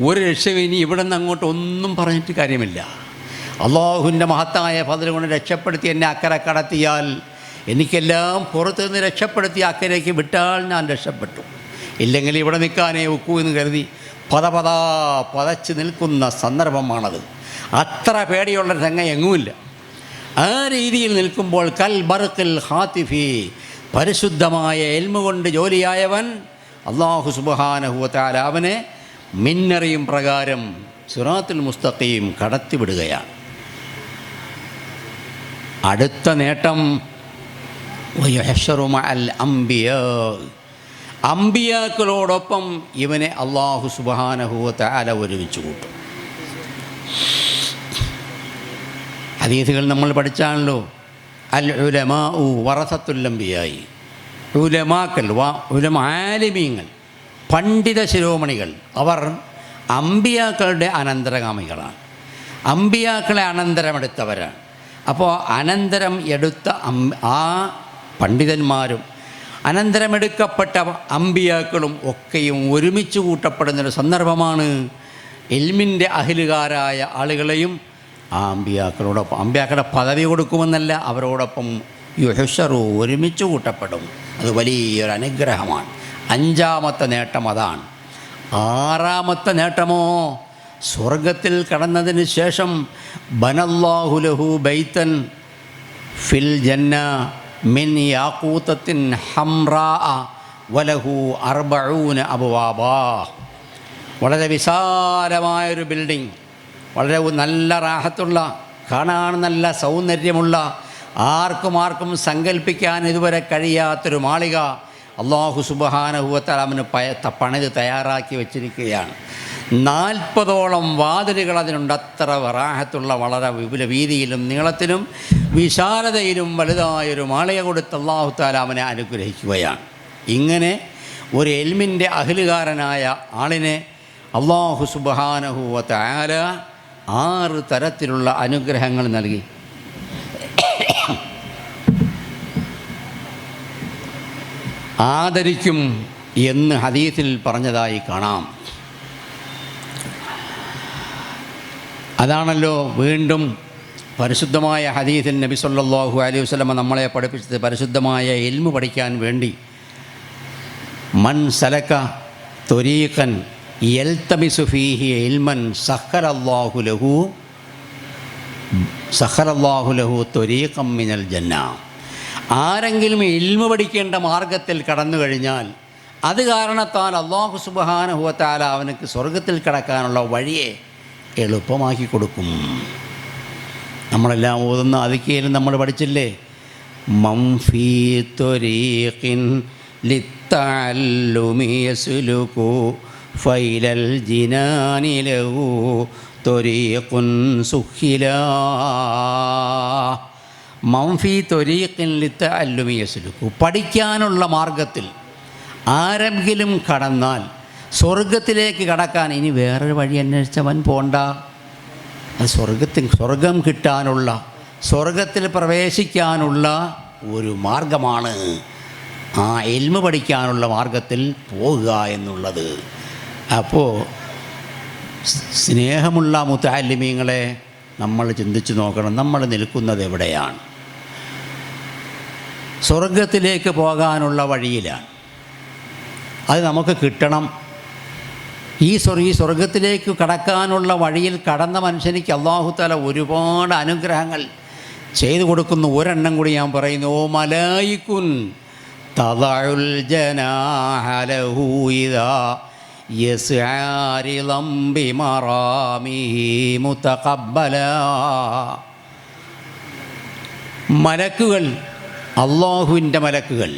ഒരു രക്ഷയും ഇനി ഇവിടെ നിന്ന് അങ്ങോട്ട് ഒന്നും പറഞ്ഞിട്ട് കാര്യമില്ല. അള്ളാഹുവിൻ്റെ മഹത്തായ ഫദ്ൽ കൊണ്ട് രക്ഷപ്പെടുത്തി എന്നെ അക്കരെ കടത്തിയാൽ, എനിക്കെല്ലാം പുറത്തു നിന്ന് രക്ഷപ്പെടുത്തി അക്കരയ്ക്ക് വിട്ടാൽ ഞാൻ രക്ഷപ്പെട്ടു. ഇല്ലെങ്കിൽ ഇവിടെ നിൽക്കാനേ ഒക്കൂ എന്ന് കരുതി പതച്ച് നിൽക്കുന്ന സന്ദർഭമാണത്. അത്ര പേടിയുള്ള രംഗ എങ്ങുമില്ല. ആ രീതിയിൽ നിൽക്കുമ്പോൾ കൽ ബർഖിൽ ഖാതിഫി, പരിശുദ്ധമായ ഇൽമു കൊണ്ട് ജോലിയായവൻ അല്ലാഹു സുബ്ഹാനഹു വ തആല അവനെ മിന്നറിയും പ്രകാരം സിറാത്തുൽ മുസ്തഖീം കടത്തിവിടുകയാണ്. അടുത്ത നേട്ടം, വയഹ്ശറു മഅൽ അംബിയാ, അംബിയാക്കളോടൊപ്പം ഇവനെ അല്ലാഹു സുബ്ഹാനഹു വ തആല ഒരുമിച്ച് കൂട്ടും. ഹദീസുകൾ നമ്മൾ പഠിച്ചാണല്ലോ, അൽ ഉലമാഉ വറസത്തുൽ അംബിയായി. ഉലമാക്കൾ, ആലിമീങ്ങൾ, പണ്ഡിത ശിരോമണികൾ, അവർ അംബിയാക്കളുടെ അനന്തരഗാമികളാണ്, അംബിയാക്കളെ അനന്തരമെടുത്തവരാണ്. അപ്പോൾ അനന്തരം എടുത്ത ആ പണ്ഡിതന്മാരും അനന്തരമെടുക്കപ്പെട്ട അംബിയാക്കളും ഒക്കെയും ഒരുമിച്ച് കൂട്ടപ്പെടുന്നൊരു സന്ദർഭമാണ്. ഇൽമിൻ്റെ അഹിലുകാരായ ആളുകളെയും ആ അംബിയാക്കളോടൊപ്പം, അംബിയാക്കളുടെ പദവി കൊടുക്കുമെന്നല്ല, അവരോടൊപ്പം യുഹ്ശറു ഒരുമിച്ച് കൂട്ടപ്പെടും. അത് വലിയൊരു അനുഗ്രഹമാണ്. 5ാമത്തെ നേട്ടം അതാണ്. 6ാമത്തെ നേട്ടമോ, സ്വർഗത്തിൽ കടന്നതിന് ശേഷം ബനല്ലാഹു ലഹു ബൈതൻ ഫിൽ ജന്ന മിൻ യാഖൂതത്തിൻ ഹംറാ വലഹു 40 അബ്വാബാ. വളരെ വിശാലമായൊരു ബിൽഡിംഗ്, വളരെ നല്ല റാഹത്തുള്ള, കാണാൻ നല്ല സൗന്ദര്യമുള്ള, ആർക്കും സങ്കല്പിക്കാൻ ഇതുവരെ കഴിയാത്തൊരു മാളിക അല്ലാഹു സുബ്ഹാനഹു വ തആല അവന് പണിത് തയ്യാറാക്കി വച്ചിരിക്കുകയാണ്. 40ഓളം വാതിലുകൾ അതിനുണ്ട്. അത്ര റാഹത്തുള്ള, വളരെ വിപുല വീതിയിലും നീളത്തിലും വിശാലതയിലും വലുതായൊരു മാളിക കൊടുത്ത് അല്ലാഹു തആല അവനെ അനുഗ്രഹിക്കുകയാണ്. ഇങ്ങനെ ഒരു ഇൽമിൻ്റെ അഹ്ലുകാരനായ ആളിനെ അല്ലാഹു സുബ്ഹാനഹു വ തആല 6 തരത്തിലുള്ള അനുഗ്രഹങ്ങൾ നൽകി. ആദരിക്കും എന്ന് ഹദീസിൽ പറഞ്ഞതായി കാണാം. അതാണല്ലോ വീണ്ടും പരിശുദ്ധമായ ഹദീസിൽ നബി സല്ലല്ലാഹു അലൈഹി വസല്ലം നമ്മളെ പഠിപ്പിച്ചത്. പരിശുദ്ധമായ ഇൽമു പഠിക്കാൻ വേണ്ടി മൻ സലക ത്വരീഖൻ യൽതമിസു ഫീഹി ഇൽമൻ സഖറല്ലാഹു ലഹു ത്വരീഖൻ മിനൽ ജന്ന. ആരെങ്കിലും ഇൽമു പഠിക്കേണ്ട മാർഗത്തിൽ കടന്നു കഴിഞ്ഞാൽ അത് കാരണത്താൽ അല്ലാഹു സുബ്ഹാനഹു വ തആല അവനക്ക് സ്വർഗത്തിൽ കടക്കാനുള്ള വഴിയെ എളുപ്പമാക്കി കൊടുക്കും. നമ്മളെല്ലാം ഓതുന്ന അതിക്കയിലും നമ്മൾ പഠിച്ചില്ലേ, മംഫീ ത്വരീഖിൻ ലിത്തഅല്ലുമി യസ്ലുകു ഫൈലൽ ജിനാനി ലഹു ത്വരീഖുൻ സുഖിലാ. മംഫീ ത്വരീഖിൻ ലിത്തഅല്ലുമി യസ്ലുകു, പഠിക്കാനുള്ള മാർഗത്തിൽ ആരെങ്കിലും കടന്നാൽ സ്വർഗത്തിലേക്ക് കടക്കാൻ ഇനി വേറൊരു വഴി അന്വേഷിച്ചവൻ പോണ്ട. അത് സ്വർഗം കിട്ടാനുള്ള, സ്വർഗത്തിൽ പ്രവേശിക്കാനുള്ള ഒരു മാർഗമാണ് ആ ഇൽമ് പഠിക്കാനുള്ള മാർഗത്തിൽ പോകുക എന്നുള്ളത്. അപ്പോൾ സ്നേഹമുള്ള മുതഅല്ലിമീങ്ങളെ നമ്മൾ ചിന്തിച്ച് നോക്കണം, നമ്മൾ നിൽക്കുന്നത് എവിടെയാണ്? സ്വർഗത്തിലേക്ക് പോകാനുള്ള വഴിയിലാണ്. അത് നമുക്ക് കിട്ടണം. ഈ സ്വർഗത്തിലേക്ക് കടക്കാനുള്ള വഴിയിൽ കടന്ന മനുഷ്യനിക്ക് അല്ലാഹു തആല ഒരുപാട് അനുഗ്രഹങ്ങൾ ചെയ്തു കൊടുക്കുന്നു. ഒരെണ്ണം കൂടി ഞാൻ പറയുന്നു, ഓ മലായികുൻ തദഉൽ ജനാഹ ലഹു ഇദാ യസ്ആ റിളം ബിമറാമിഹി മുതഖബ്ബലാ. മലക്കുകൾ, അല്ലാഹുവിൻ്റെ മലക്കുകൾ,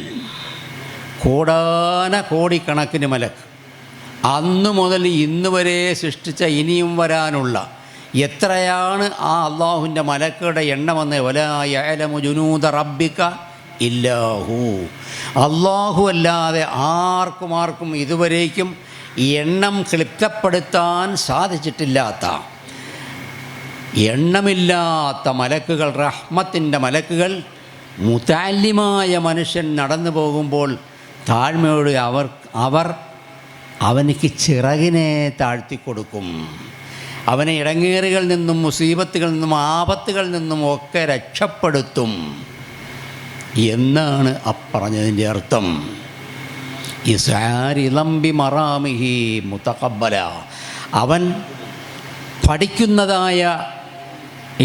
കോടിക്കണക്കിന് മലക്ക്, അന്ന് മുതൽ ഇന്ന് വരെ സൃഷ്ടിച്ച ഇനിയും വരാനുള്ള എത്രയാണ് ആ അള്ളാഹുവിൻ്റെ മലക്കുകളുടെ എണ്ണമെന്ന് വലാ യഅലമു ജുനൂദ റബ്ബിക ഇല്ലാഹു. അള്ളാഹു അല്ലാതെ ആർക്കും ഇതുവരേക്കും എണ്ണം ക്ലിപ്തപ്പെടുത്താൻ സാധിച്ചിട്ടില്ലാത്ത എണ്ണമില്ലാത്ത മലക്കുകൾ, റഹ്മത്തിൻ്റെ മലക്കുകൾ, മുതഅല്ലിമായ മനുഷ്യൻ നടന്നു പോകുമ്പോൾ താഴ്മയോട് അവനിക്ക് ചിറകിനെ താഴ്ത്തിക്കൊടുക്കും. അവനെ ഇടങ്ങേറുകളിൽ നിന്നും മുസീബത്തുകളിൽ നിന്നും ആപത്തുകളിൽ നിന്നും ഒക്കെ രക്ഷപ്പെടുത്തും എന്നാണ് പറഞ്ഞതിൻ്റെ അർത്ഥം. ഇസ്ആരിളംബി മറാമിഹി മുതഖബ്ബല. അവൻ പഠിക്കുന്നതായ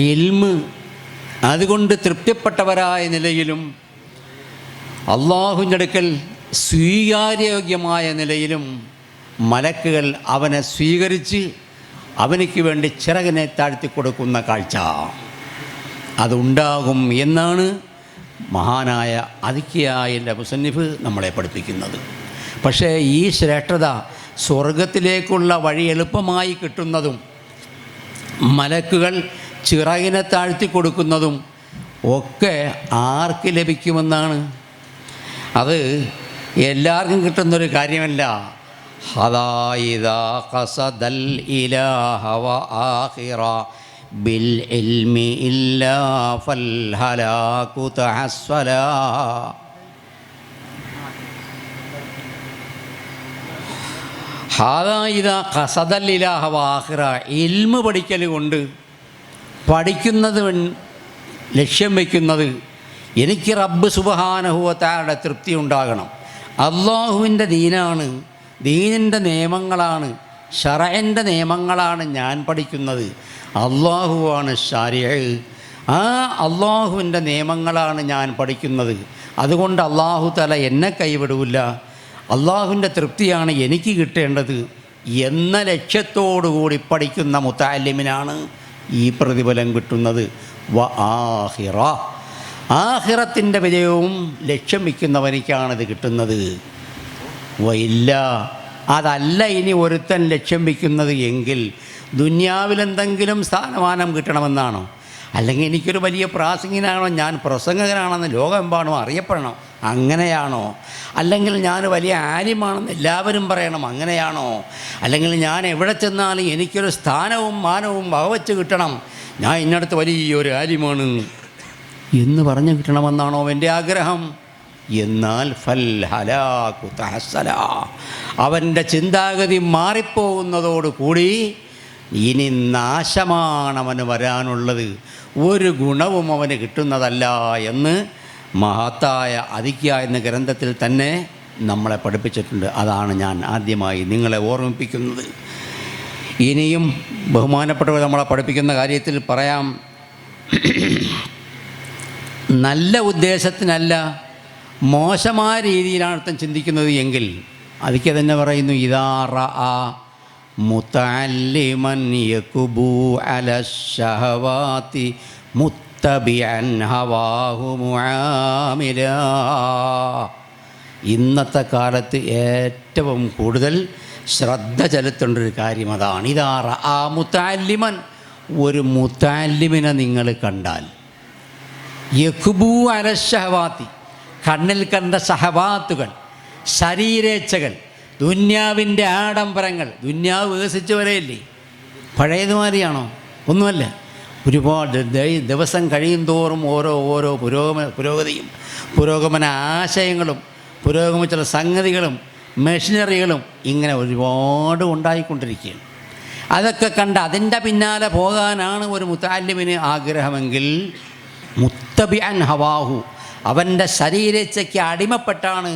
ഇൽമ് അതുകൊണ്ട് തൃപ്തിപ്പെട്ടവരായ നിലയിലും അള്ളാഹുവിൻ്റെ അടുക്കൽ സ്വീകാര്യോഗ്യമായ നിലയിലും മലക്കുകൾ അവനെ സ്വീകരിച്ച് അവനിക്ക് വേണ്ടി ചിറകിനെ താഴ്ത്തിക്കൊടുക്കുന്ന കാഴ്ച അതുണ്ടാകും എന്നാണ് മഹാനായ അതിക്കിയായിൻ്റെ മുസന്നിഫ് നമ്മളെ പഠിപ്പിക്കുന്നത്. പക്ഷേ ഈ ശ്രേഷ്ഠത സ്വർഗത്തിലേക്കുള്ള വഴി എളുപ്പമായി കിട്ടുന്നതും മലക്കുകൾ ചിറകിനെ താഴ്ത്തി കൊടുക്കുന്നതും ഒക്കെ ആർക്ക് ലഭിക്കുമെന്നാണ്? അത് എല്ലാവർക്കും കിട്ടുന്നൊരു കാര്യമല്ല. ഹദായിദാ ഖസദൽ ഇലാഹ വ ആഖിറ ബിൽ ഇൽമി ഇല്ലാ ഫൽ ഹലാകു തഹസ്സലാ. ഹദായിദാ ഖസദൽ ഇലാഹ വ ആഖിറ, ഇൽമ് പഠിക്കൽ കൊണ്ട് പഠിക്കുന്നത് ലക്ഷ്യം വയ്ക്കുന്നത് എനിക്ക് റബ്ബ് സുബ്ഹാനഹു വ തആലയുടെ തൃപ്തി ഉണ്ടാകണം. അള്ളാഹുവിൻ്റെ ദീനാണ്, ദീനിൻ്റെ നിയമങ്ങളാണ്, ശറഅൻ്റെ നിയമങ്ങളാണ് ഞാൻ പഠിക്കുന്നത്. അള്ളാഹുവാണ് ശാരിഅ്, ആ അള്ളാഹുവിൻ്റെ നിയമങ്ങളാണ് ഞാൻ പഠിക്കുന്നത്. അതുകൊണ്ട് അള്ളാഹു തആല എന്നെ കൈവിടില്ല, അള്ളാഹുവിൻ്റെ തൃപ്തിയാണ് എനിക്ക് കിട്ടേണ്ടത് എന്ന ലക്ഷ്യത്തോടുകൂടി പഠിക്കുന്ന മുതഅല്ലിമിനാണ് ഈ പ്രതിഫലം കിട്ടുന്നത്. വ ആഖിറ, ആഖിറത്തിൻ്റെ വിജയവും ലക്ഷ്യം വയ്ക്കുന്നവനിക്കാണിത് കിട്ടുന്നത്. വയില്ല, അതല്ല ഇനി ഒരുത്തൻ ലക്ഷ്യം വയ്ക്കുന്നത് എങ്കിൽ ദുന്യാവിലെന്തെങ്കിലും സ്ഥാനമാനം കിട്ടണമെന്നാണോ? അല്ലെങ്കിൽ എനിക്കൊരു വലിയ പ്രാസംഗികനാണോ, ഞാൻ പ്രസംഗകനാണെന്ന് ലോകമെമ്പാടും അറിയപ്പെടണം, അങ്ങനെയാണോ? അല്ലെങ്കിൽ ഞാൻ വലിയ ആലിമാണെന്ന് എല്ലാവരും പറയണം, അങ്ങനെയാണോ? അല്ലെങ്കിൽ ഞാൻ എവിടെ ചെന്നാലും എനിക്കൊരു സ്ഥാനവും മാനവും വകവച്ച് കിട്ടണം, ഞാൻ ഇന്നടത്ത് വലിയൊരു ആലിമാണ് എന്ന് പറഞ്ഞു കിട്ടണമെന്നാണോ എൻ്റെ ആഗ്രഹം? എന്നാൽ ഫൽ ഹലാകു തഹസ്സല, അവൻ്റെ ചിന്താഗതി മാറിപ്പോകുന്നതോടുകൂടി ഇനി നാശമാണ് അവന് വരാനുള്ളത്, ഒരു ഗുണവും അവന് കിട്ടുന്നതല്ല എന്ന് മഹത്തായ അതിക്യ എന്ന ഗ്രന്ഥത്തിൽ തന്നെ നമ്മളെ പഠിപ്പിച്ചിട്ടുണ്ട്. അതാണ് ഞാൻ ആദ്യമായി നിങ്ങളെ ഓർമ്മിപ്പിക്കുന്നത്. ഇനിയും ബഹുമാനപ്പെട്ടവർ നമ്മളെ പഠിപ്പിക്കുന്ന കാര്യത്തിൽ പറയാം, നല്ല ഉദ്ദേശത്തിനല്ല മോശമായ രീതിയിലാണ് അർത്ഥം ചിന്തിക്കുന്നത് എങ്കിൽ അതിക്ക് തന്നെ പറയുന്നു, ഇദാ റഅ മുതഅല്ലിമൻ യകുബു അല ശഹവാതി മുത്തബിഅൻ ഹവാഹു മുആമിലാ. ഇന്നത്തെ കാലത്ത് ഏറ്റവും കൂടുതൽ ശ്രദ്ധ ചെലുത്തേണ്ട ഒരു കാര്യം അതാണ്. ഇതാ റആ മുതഅല്ലിമൻ, ഒരു മുതഅല്ലിമിനെ നിങ്ങൾ കണ്ടാൽ, യഖ്ബു അല ശഹവാത്തി, കണ്ണിൽ കണ്ട ശഹവാത്തുകൾ, ശരീരേച്ഛകൾ, ദുന്യാവിൻ്റെ ആഡംബരങ്ങൾ. ദുന്യാവ് വികസിച്ച് വരെയല്ലേ, പഴയതുമാതിരിയാണോ? ഒന്നുമല്ല. ഒരുപാട് ദിവസം കഴിയും തോറും ഓരോ പുരോഗതിയും പുരോഗമന ആശയങ്ങളും പുരോഗമിച്ചുള്ള സംഗതികളും മെഷീനറികളും ഇങ്ങനെ ഒരുപാട് ഉണ്ടായിക്കൊണ്ടിരിക്കുകയാണ്. അതൊക്കെ കണ്ട് അതിൻ്റെ പിന്നാലെ പോകാനാണ് ഒരു മുതഅല്ലിമിന് ആഗ്രഹമെങ്കിൽ, മുത്തബിഅൻ ഹവാഹു, അവൻ്റെ ശരീരേച്ഛയ്ക്ക് അടിമപ്പെട്ടാണ്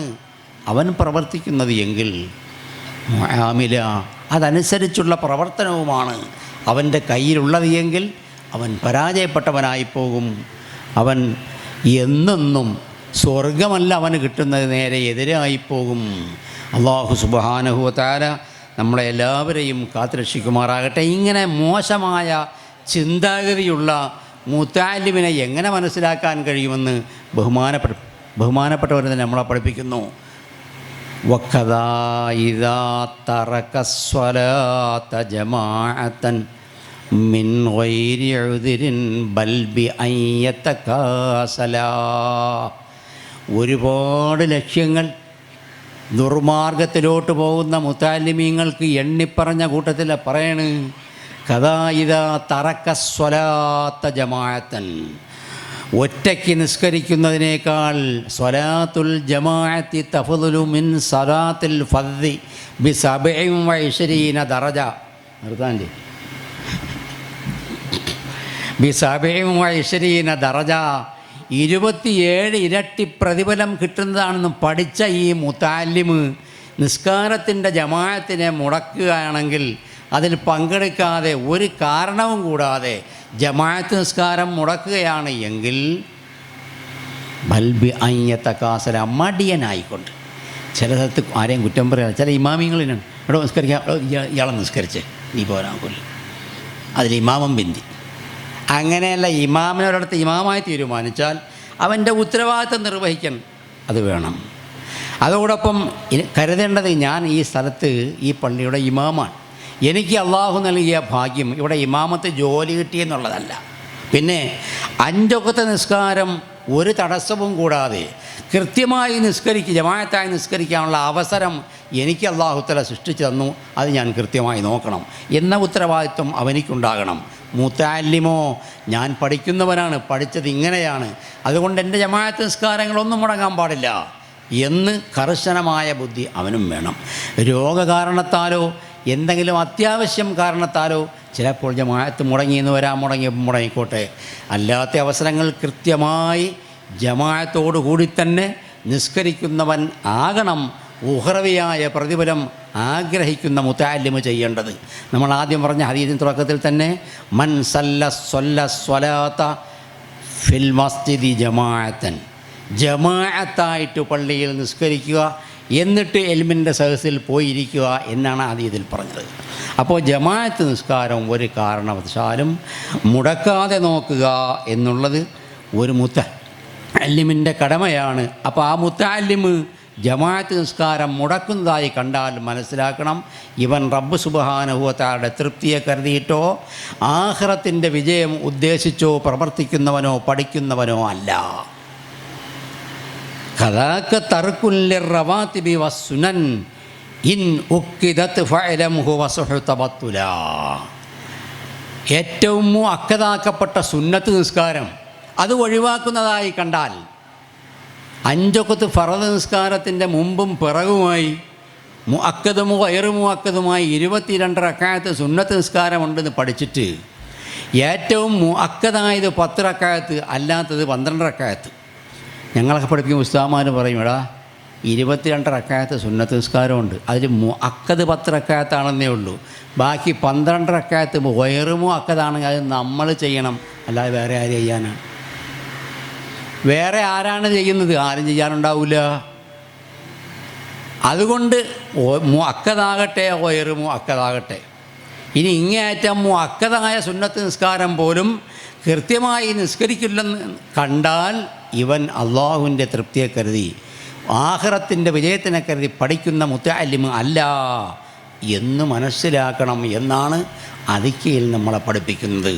അവൻ പ്രവർത്തിക്കുന്നത് എങ്കിൽ, മുആമില, അതനുസരിച്ചുള്ള പ്രവർത്തനവുമാണ് അവൻ്റെ കയ്യിലുള്ളത് എങ്കിൽ അവൻ പരാജയപ്പെട്ടവനായി പോകും. അവൻ എന്നെന്നും സ്വർഗമല്ല അവന് കിട്ടുന്നത്, നേരെ എതിരായിപ്പോകും. അല്ലാഹു സുബ്ഹാനഹു വ തആല നമ്മളെ എല്ലാവരെയും കാത്തുരക്ഷിക്കുമാറാകട്ടെ. ഇങ്ങനെ മോശമായ ചിന്താഗതിയുള്ള മുതഅല്ലിമിനെ എങ്ങനെ മനസ്സിലാക്കാൻ കഴിയുമെന്ന് ബഹുമാനപ്പെട്ടവർ തന്നെ നമ്മളെ പഠിപ്പിക്കുന്നു. വഖദാ ഇദാ തറകസ്വലാത ജമാഅതൻ മിൻ ഗൈരി ഉദ്രിൻ ബൽ ബി അൻ യതകാസലാ. ഒരുപാട് ലക്ഷ്യങ്ങൾ ദുർമാർഗത്തിലോട്ട് പോകുന്ന മുതഅല്ലിമീങ്ങൾക്ക് എണ്ണിപ്പറഞ്ഞ കൂട്ടത്തിൽ പറയണ്, കദാ ഇദാ തറകസ്വലാത ജമാഅതൻ, ഒറ്റയ്ക്ക് നിസ്കരിക്കുന്നതിനേക്കാൾ സ്വലാത്തുൽ ജമാഅത്തി തഫ്ദുലു മിൻ സലാത്തിൽ ഫദ്ദി ബി 27 ദറജ. നിർത്താൻ്റെ ബി 27 ദറജ, 27 ഇരട്ടി പ്രതിഫലം കിട്ടുന്നതാണെന്ന് പഠിച്ച ഈ മുതഅല്ലിമ് നിസ്കാരത്തിൻ്റെ ജമാഅത്തിനെ മുടക്കുകയാണെങ്കിൽ, അതിൽ പങ്കെടുക്കാതെ ഒരു കാരണവും കൂടാതെ ജമാഅത്ത് നിസ്കാരം മുടക്കുകയാണ് എങ്കിൽ, ബൽബി അയ്യത്തക്കാസല, മടിയനായിക്കൊണ്ട്. ചില സ്ഥലത്ത് ആരെയും കുറ്റം പറയാം, ചില ഇമാമിങ്ങളിനാണ്, എടോ നിസ്കരിക്കാം, ഇയാളെ നിസ്കരിച്ച് നീ പോരാകില്ല, അതിൽ ഇമാമം ബിന്ദി. അങ്ങനെയല്ല, ഇമാമിനൊരിടത്ത് ഇമാമായി തീരുമാനിച്ചാൽ അവൻ്റെ ഉത്തരവാദിത്തം നിർവഹിക്കാൻ അത് വേണം. അതോടൊപ്പം കരുതേണ്ടത്, ഞാൻ ഈ സ്ഥലത്ത് ഈ പള്ളിയുടെ ഇമാമാണ്, എനിക്ക് അള്ളാഹു നൽകിയ ഭാഗ്യം ഇവിടെ ഇമാമത്ത് ജോലി കിട്ടിയെന്നുള്ളതല്ല. പിന്നെ 5 വഖ്ത് നിസ്കാരം ഒരു തടസ്സവും കൂടാതെ കൃത്യമായി ജമാഅത്തായി നിസ്കരിക്കാനുള്ള അവസരം എനിക്ക് അള്ളാഹു തആല സൃഷ്ടിച്ചു തന്നു, അത് ഞാൻ കൃത്യമായി നോക്കണം എന്ന ഉത്തരവാദിത്വം അവനിക്കുണ്ടാകണം. മുതഅല്ലിമോ, ഞാൻ പഠിക്കുന്നവനാണ്, പഠിച്ചത് ഇങ്ങനെയാണ്, അതുകൊണ്ട് എൻ്റെ ജമാഅത്ത് നിസ്കാരങ്ങളൊന്നും മുടങ്ങാൻ പാടില്ല എന്ന് കർശനമായ ബുദ്ധി അവനും വേണം. രോഗകാരണത്താലോ എന്തെങ്കിലും അത്യാവശ്യം കാരണത്താലോ ചിലപ്പോൾ ജമാഅത്ത് മുടങ്ങിയെന്ന് വരാൻ, മുടങ്ങിക്കോട്ടെ. അല്ലാത്ത അവസരങ്ങൾ കൃത്യമായി ജമാഅത്തോടുകൂടി തന്നെ നിസ്കരിക്കുന്നവൻ ആകണം ഉഖ്റവിയായ പ്രതിഫലം ആഗ്രഹിക്കുന്ന മുതഅല്ലിമ് ചെയ്യേണ്ടത്. നമ്മൾ ആദ്യം പറഞ്ഞ ഹദീസിൻ്റെ തുടക്കത്തിൽ തന്നെ, മൻ സ്വലാത്ത ഫിൽ മസ്ജിദി ജമാഅത്തൻ, ജമാഅത്തായിട്ട് പള്ളിയിൽ നിസ്കരിക്കുക, എന്നിട്ട് എൽമിൻ്റെ സദസ്സിൽ പോയിരിക്കുക എന്നാണ് ഹദീസിൽ പറഞ്ഞത്. അപ്പോൾ ജമാഅത്ത് നിസ്കാരം ഒരു കാരണവശാലും മുടക്കാതെ നോക്കുക എന്നുള്ളത് ഒരു മുതഅല്ലിമിൻ്റെ കടമയാണ്. അപ്പോൾ ആ മുതഅല്ലിമ് ജമാഅത്ത് നിസ്കാരം മുടക്കുന്നതായി കണ്ടാൽ മനസ്സിലാക്കണം, ഇവൻ റബ്ബ് സുബ്ഹാനഹു വ തആലയുടെ തൃപ്തിയെ കരുതിയിട്ടോ ആഖിറത്തിൻ്റെ വിജയം ഉദ്ദേശിച്ചോ പ്രവർത്തിക്കുന്നവനോ പഠിക്കുന്നവനോ അല്ല. കദാക തർക്കുൻ ലിർറവാതിബി വസ്സുനൻ ഇൻ ഉക്കിദത് ഫഅലംഹു വസുഹ്തബത്തുല. ഏറ്റവും മുഅക്കദാക്കപ്പെട്ട സുന്നത്ത് നിസ്കാരം അത് ഒഴിവാക്കുന്നതായി കണ്ടാൽ, 5 വഖ്ത് ഫർദ് നിസ്കാരത്തിൻ്റെ മുമ്പും പിറകുമായി മുഅക്കദും ഗൈറു മുഅക്കദുമായി 22 റക്അത്ത് സുന്നത്ത് നിസ്കാരമുണ്ടെന്ന് പഠിച്ചിട്ട് ഏറ്റവും മുഅക്കദായത് 10 റക്അത്ത്, അല്ലാത്തത് 12 റക്അത്ത്. ഞങ്ങളൊക്കെ പഠിപ്പിക്കുന്ന ഉസ്താദുമാർ പറയും, എടാ 22 റക്അത്ത് സുന്നത്ത് നിസ്കാരമുണ്ട്, അതിൽ മുഅക്കദ് 10 റക്അത്താണെന്നേ ഉള്ളൂ, ബാക്കി 12 റക്അത്ത് ഗൈറു മുഅക്കദാണെങ്കിൽ അത് നമ്മൾ ചെയ്യണം, അല്ലാതെ വേറെ ആര് ചെയ്യാനാണ്? വേറെ ആരാണ് ചെയ്യുന്നത്? ആരും ചെയ്യാനുണ്ടാവില്ല. അതുകൊണ്ട് മുഅക്കദാകട്ടെ ഗൈറു മുഅക്കദാകട്ടെ ഇനി ഇങ്ങേയറ്റം മുഅക്കദായ സുന്നത്ത് നിസ്കാരം പോലും കൃത്യമായി നിസ്കരിക്കില്ലെന്ന് കണ്ടാൽ ഇവൻ അള്ളാഹുവിൻ്റെ തൃപ്തിയെ കരുതി ആഖിറത്തിൻ്റെ വിജയത്തിനെ കരുതി പഠിക്കുന്ന മുത്തഅല്ലിമ് അല്ല എന്ന് മനസ്സിലാക്കണം എന്നാണ് അതിക്കയിൽ നമ്മളെ പഠിപ്പിക്കുന്നത്.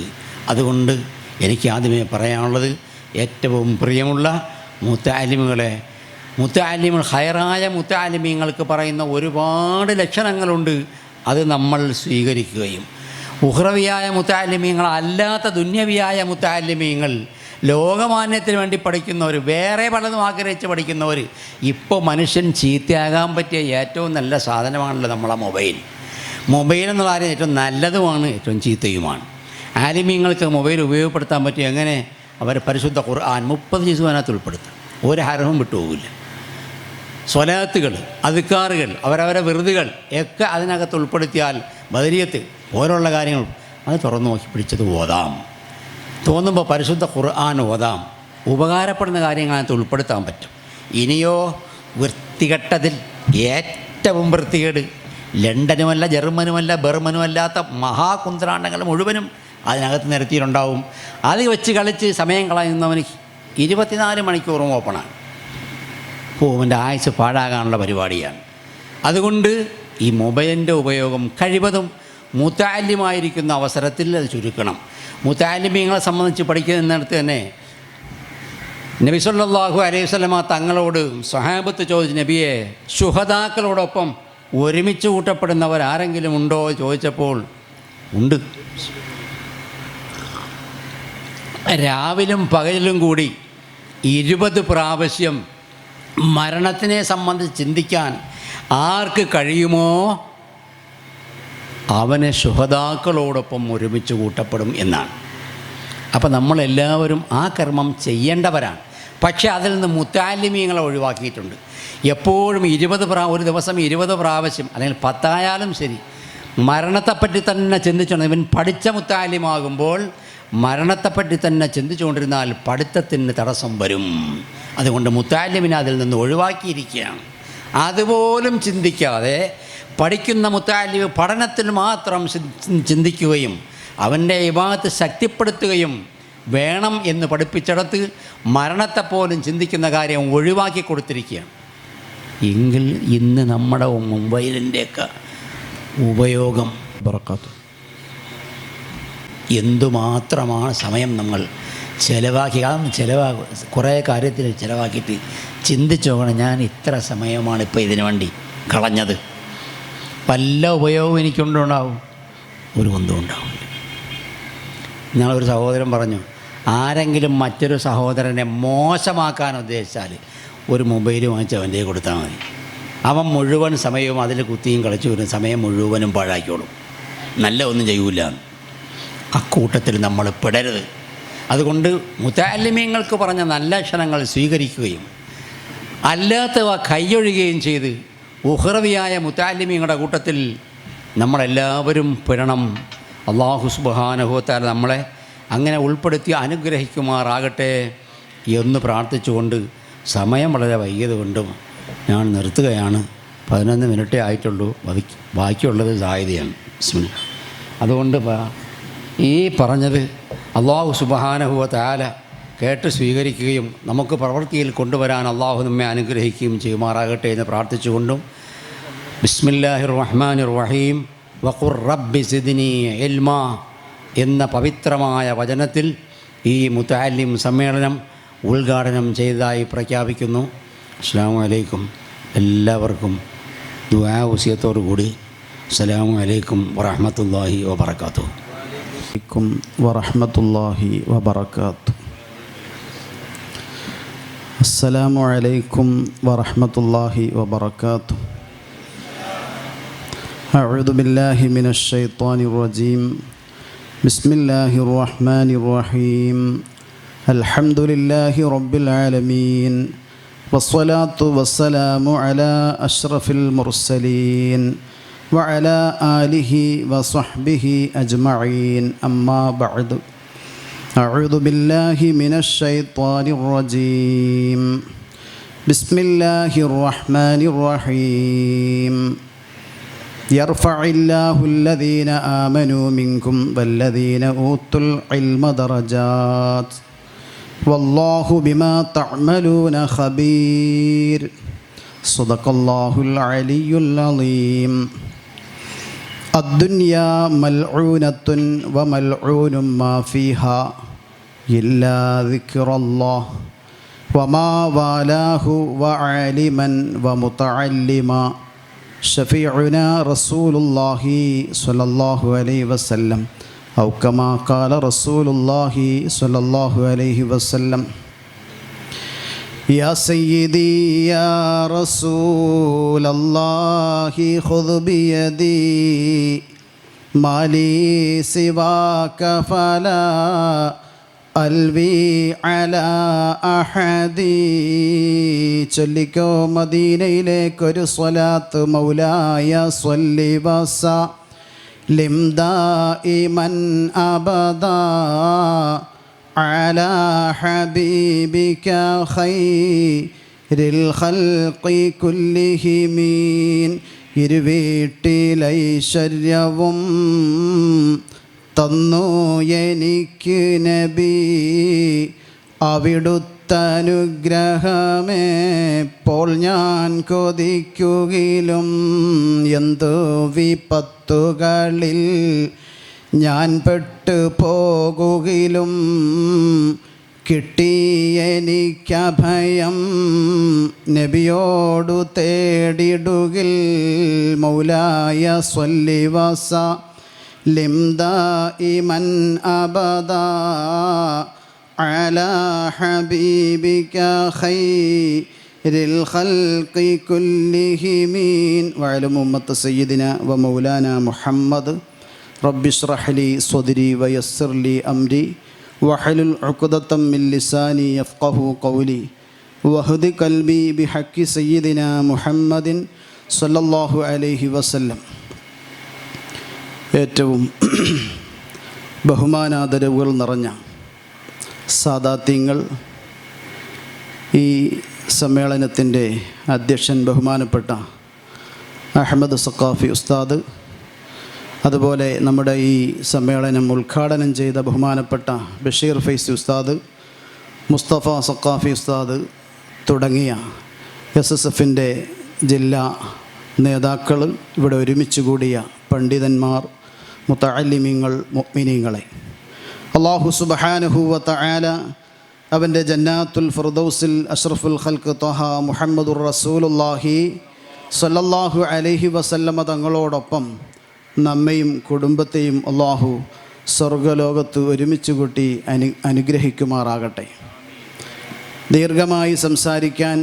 അതുകൊണ്ട് എനിക്ക് ആദ്യമേ പറയാനുള്ളത്, ഏറ്റവും പ്രിയമുള്ള മുത്തഅല്ലിമുകളെ, ഹൈറായ മുത്തഅല്ലിമീങ്ങൾക്ക് പറയുന്ന ഒരുപാട് ലക്ഷണങ്ങളുണ്ട്. അത് നമ്മൾ സ്വീകരിക്കുകയും ഉഖ്റവിയായ മുത്തഅല്ലിമീങ്ങൾ അല്ലാത്ത ദുന്യവിയായ മുത്തഅല്ലിമീങ്ങൾ, ലോകമാന്യത്തിന് വേണ്ടി പഠിക്കുന്നവർ, വേറെ പലതും ആഗ്രഹിച്ച് പഠിക്കുന്നവർ, ഇപ്പോൾ മനുഷ്യൻ ചീത്തയാകാൻ പറ്റിയ ഏറ്റവും നല്ല സാധനമാണല്ലോ നമ്മളെ മൊബൈൽ എന്നുള്ള കാര്യം ഏറ്റവും നല്ലതുമാണ്, ഏറ്റവും ചീത്തയുമാണ്. ആലിമീങ്ങൾക്ക് മൊബൈൽ ഉപയോഗപ്പെടുത്താൻ പറ്റും. എങ്ങനെ? അവർ പരിശുദ്ധ ഖുർആൻ 30 ജിസ് അതിനകത്ത് ഉൾപ്പെടുത്തും. ഒരു ഹരവും വിട്ടുപോകില്ല. സ്വലാത്തുകൾ, അദ്കാറുകൾ, അവരവരെ വിറുതുകൾ ഒക്കെ അതിനകത്ത് ഉൾപ്പെടുത്തിയാൽ ബദരിയത്ത് പോലുള്ള കാര്യങ്ങൾ അത് തുറന്നു നോക്കി പിടിച്ചത് ഓതാം. തോന്നുമ്പോൾ പരിശുദ്ധ ഖുർആൻ ഓതാം. ഉപകാരപ്പെടുന്ന കാര്യങ്ങളതിനകത്ത് ഉൾപ്പെടുത്താൻ പറ്റും. ഇനിയോ വൃത്തികെട്ടതിൽ ഏറ്റവും വൃത്തികേട്, ലണ്ടനുമല്ല, ജർമ്മനുമല്ല, ബർമനുമല്ലാത്ത മഹാകുന്ത്രാണ്ടങ്ങൾ മുഴുവനും അതിനകത്ത് നിരത്തിയിട്ടുണ്ടാവും. അത് വെച്ച് കളിച്ച് സമയം കളയുന്നവന് 24 മണിക്കൂറും ഓപ്പണാണ്. അവൻ്റെ ആയുസ് പാഴാകാനുള്ള പരിപാടിയാണ്. അതുകൊണ്ട് ഈ മൊബൈലിൻ്റെ ഉപയോഗം കഴിവതും മുത്തഅല്ലിമായിരിക്കുന്ന അവസരത്തിൽ അത് ചുരുക്കണം. മുത്തഅല്ലിമീങ്ങളെ സംബന്ധിച്ച് പഠിക്കുന്നിടത്ത് തന്നെ നബി സല്ലല്ലാഹു അലൈഹി വസല്ലമ തങ്ങളോട് സ്വഹാബത്ത് ചോദിച്ചു, നബിയെ, ശുഹദാക്കളോടൊപ്പം ഒരുമിച്ച് കൂട്ടപ്പെടുന്നവരാരെങ്കിലും ഉണ്ടോ ചോദിച്ചപ്പോൾ ഉണ്ട്. രാവിലും പകലിലും കൂടി 20 പ്രാവശ്യം മരണത്തിനെ സംബന്ധിച്ച് ചിന്തിക്കാൻ ആർക്ക് കഴിയുമോ അവനെ ശുഹദാക്കളോടൊപ്പം ഒരുമിച്ച് കൂട്ടപ്പെടും എന്നാണ്. അപ്പോൾ നമ്മളെല്ലാവരും ആ കർമ്മം ചെയ്യേണ്ടവരാണ്. പക്ഷേ അതിൽ നിന്ന് മുത്തഅല്ലിമീങ്ങളെ ഒഴിവാക്കിയിട്ടുണ്ട്. എപ്പോഴും ഒരു ദിവസം 20 പ്രാവശ്യം അല്ലെങ്കിൽ 10 ആയാലും ശരി മരണത്തെപ്പറ്റി തന്നെ ചിന്തിച്ചുകൊണ്ട്, ഇവൻ പഠിച്ച മുത്തഅല്ലിമാകുമ്പോൾ മരണത്തെപ്പറ്റി തന്നെ ചിന്തിച്ചുകൊണ്ടിരുന്നാൽ പഠിത്തത്തിന് തടസ്സം വരും. അതുകൊണ്ട് മുത്തഅല്ലിമിനെ അതിൽ നിന്ന് ഒഴിവാക്കിയിരിക്കുകയാണ്. അതുപോലും ചിന്തിക്കാതെ പഠിക്കുന്ന മുത്തഅല്ലിം പഠനത്തിൽ മാത്രം ചിന്തിക്കുകയും അവൻ്റെ ഇബാദത്ത് ശക്തിപ്പെടുത്തുകയും വേണം എന്ന് പഠിപ്പിച്ചിടത്ത് മരണത്തെപ്പോലും ചിന്തിക്കുന്ന കാര്യം ഒഴിവാക്കി കൊടുത്തിരിക്കുകയാണ്. എങ്കിൽ ഇന്ന് നമ്മുടെ മൊബൈലിൻ്റെയൊക്കെ ഉപയോഗം ബറക്കാത്തു എന്തുമാത്രമാണ് സമയം നമ്മൾ ചിലവാക്കി. കുറേ കാര്യത്തിൽ ചിലവാക്കിയിട്ട് ചിന്തിച്ചു നോക്കണം, ഞാൻ ഇത്ര സമയമാണ് ഇപ്പോൾ ഇതിനു വേണ്ടി കളഞ്ഞത്. വല്ല ഉപയോഗം എനിക്കുണ്ടാവും? ഒരു ബന്ധവും ഉണ്ടാവില്ല. ഞങ്ങളൊരു സഹോദരൻ പറഞ്ഞു, ആരെങ്കിലും മറ്റൊരു സഹോദരനെ മോശമാക്കാൻ ഉദ്ദേശിച്ചാൽ ഒരു മൊബൈൽ വാങ്ങിച്ച് അവൻ്റെ കൊടുത്താൽ മതി. അവൻ മുഴുവൻ സമയവും അതിൽ കുത്തിയും കളിച്ചു വരും, സമയം മുഴുവനും പാഴാക്കിയോളും, നല്ല ഒന്നും ചെയ്യൂല. അക്കൂട്ടത്തിൽ നമ്മൾ പെടരുത്. അതുകൊണ്ട് മുത്തഅല്ലിമീങ്ങൾക്ക് പറഞ്ഞ നല്ല ലക്ഷണങ്ങൾ സ്വീകരിക്കുകയും അല്ലാത്തവ കൈയൊഴുകുകയും ചെയ്ത് ഉഖ്റവിയായ മുത്തഅല്ലിമീങ്ങളുടെ കൂട്ടത്തിൽ നമ്മളെല്ലാവരും പെടണം. അല്ലാഹു സുബ്ഹാനഹു വ തആല നമ്മളെ അങ്ങനെ ഉൾപ്പെടുത്തി അനുഗ്രഹിക്കുമാറാകട്ടെ എന്ന് പ്രാർത്ഥിച്ചുകൊണ്ട് സമയം വളരെ വൈകിയത് കൊണ്ടും ഞാൻ നിർത്തുകയാണ്. 11 മിനിറ്റേ ആയിട്ടുള്ളൂ. ബാക്കിയുള്ളത് സാധ്യതയാണ്. ബിസ്മില്ലാ. അതുകൊണ്ട് ഈ പറഞ്ഞത് അല്ലാഹു സുബ്ഹാനഹു വ തആല കേട്ട് സ്വീകരിക്കുകയും നമുക്ക് പ്രവൃത്തിയിൽ കൊണ്ടുവരാൻ അല്ലാഹു നമ്മെ അനുഗ്രഹിക്കുകയും ചെയ്യുമാറാകട്ടെ എന്ന് പ്രാർത്ഥിച്ചുകൊണ്ടും ബിസ്മില്ലാഹിർ റഹ്മാനിർ റഹീം വഖുർ റബ്ബി സിദ്നി ഇൽമാ എന്ന പവിത്രമായ വചനത്തിൽ ഈ മുത്തഅല്ലിം സമ്മേളനം ഉദ്ഘാടനം ചെയ്തതായി പ്രഖ്യാപിക്കുന്നു. അസ്സലാമു അലൈക്കും. എല്ലാവർക്കും ദുആ വസിയത്തോടു കൂടി അസ്സലാമു അലൈക്കും വറഹ്മത്തുള്ളാഹി വബറകാതുഹു. വറഹ്മത്തുള്ളാഹി വബറകാതുഹു. അസ്സലാമു അലൈക്കും വറഹ്മത്തുള്ളാഹി വബറകാതുഹു. അഊദു ബില്ലാഹി മിനശ് ശൈത്വാനിർ റജീം. ബിസ്മില്ലാഹിർ റഹ്മാനിർ റഹീം. അൽഹംദുലില്ലാഹി റബ്ബിൽ ആലമീൻ. വസ്സലാത്തു വസ്സലാമു അലാ അഷ്റഫിൽ മുർസലീൻ وعلى آله وصحبه أجمعين. أما بعد أعوذ بالله من الشيطان الرجيم. بسم الله الرحمن الرحيم. യർഫഇല്ലാഹു അല്ലദീന ആമനൂ മിൻകും വല്ലദീന ഊത്തുൽ ഇൽമ ദറജാത്ത് വല്ലാഹു ബിമാ തഅമലൂന ഖബീർ. സദഖല്ലാഹുൽ അലിയ്യുൽ അലീം. അദ്ദുനിയാ മൽഊനത്തുൻ വമൽഊനും മാ ഫീഹാ ഇല്ലാ ദിക്റുല്ലാഹ് വമാ വാലാഹു വആലിമൻ വമുതഅല്ലിമാ ഷഫീഉനാ റസൂലുള്ളാഹി സ്വല്ലല്ലാഹു അലൈഹി വസല്ലം ഔ കമാ ഖാല റസൂലുള്ളാഹി സ്വല്ലല്ലാഹു അലൈഹി വസല്ലം. യാ സയ്യിദി യാ റസൂലല്ലാഹി ഖുദ് ബിയദി മാലി സിവാക ഫലാ അൽവി അലാ അഹദി. ചൊല്ലിക്കോ മദീനയിലേക്കൊരു സ്വലാത്ത് മൗലായ സ്വല്ലി വസല്ലിം ദായിമൻ അബദാ അലാ ഹബീബിക ഖൈറിൽ ഖൽഖി കുല്ലിഹിമീൻ. ഇരുവീട്ടിലൈശ്വര്യവും തന്നു എനിക്ക് നബി, അവിടുത്തനുഗ്രഹമേപ്പോൾ ഞാൻ കൊതിക്കുകിലും എന്തു വിപത്തുകളിൽ ഞാൻ പെട്ടു പോകുകിലും കിട്ടിയെനിക്കഭയം നബിയോടു തേടിടുകിൽ. മൗലായ സ്വല്ലി വസല്ലിം ദായിമൻ അബദാ അലാ ഹബീബിക ഖൈറിൽ ഖൽഖി കുല്ലിഹിമീൻ. വഅലം ഉമ്മത്ത് സയ്യിദിന വ മൗലാന മുഹമ്മദ് റബ്ബി ഇശ്റഹ് ലി സ്വദ്രി വയസ്സിർ ലി അംരി വഹ്ലുൽ ഉഖ്ദതം മിൻ ലിസാനി യഫ്ഖഹു ഖൗലി വഹ്ദി ഖൽബി ബിഹഖി സയ്യിദിന മുഹമ്മദിൻ സ്വല്ലല്ലാഹു അലൈഹി വസല്ലം. ഏറ്റവും ബഹുമാനാദരവുകൾ നിറഞ്ഞ സാദാത്യങ്ങൾ, ഈ സമ്മേളനത്തിൻ്റെ അധ്യക്ഷൻ ബഹുമാനപ്പെട്ട അഹമ്മദ് സഖാഫി ഉസ്താദ്, അതുപോലെ നമ്മുടെ ഈ സമ്മേളനം ഉദ്ഘാടനം ചെയ്ത ബഹുമാനപ്പെട്ട ബഷീർ ഫൈസി ഉസ്താദ്, മുസ്തഫ സഖാഫി ഉസ്താദ് തുടങ്ങിയ SSFൻ്റെ ജില്ലാ നേതാക്കൾ, ഇവിടെ ഒരുമിച്ച് കൂടിയ പണ്ഡിതന്മാർ, മുതഅല്ലിമീങ്ങൾ, മുഅ്മിനീങ്ങളെ, അല്ലാഹു സുബ്ഹാനഹു വ തആല അവൻ്റെ ജന്നാത്തുൽ ഫിർദൗസിൽ അഷ്റഫുൽ ഖൽഖ് ത്വഹ മുഹമ്മദുർ റസൂലുള്ളാഹി സ്വല്ലല്ലാഹു അലൈഹി വസല്ലമ തങ്ങളോടൊപ്പം നമ്മയും കുടുംബത്തെയും അല്ലാഹു സ്വർഗ്ഗലോകത്ത് ഒരുമിച്ച് കൂട്ടി അനുഗ്രഹിക്കുമാറാകട്ടെ. ദീർഘമായി സംസാരിക്കാൻ,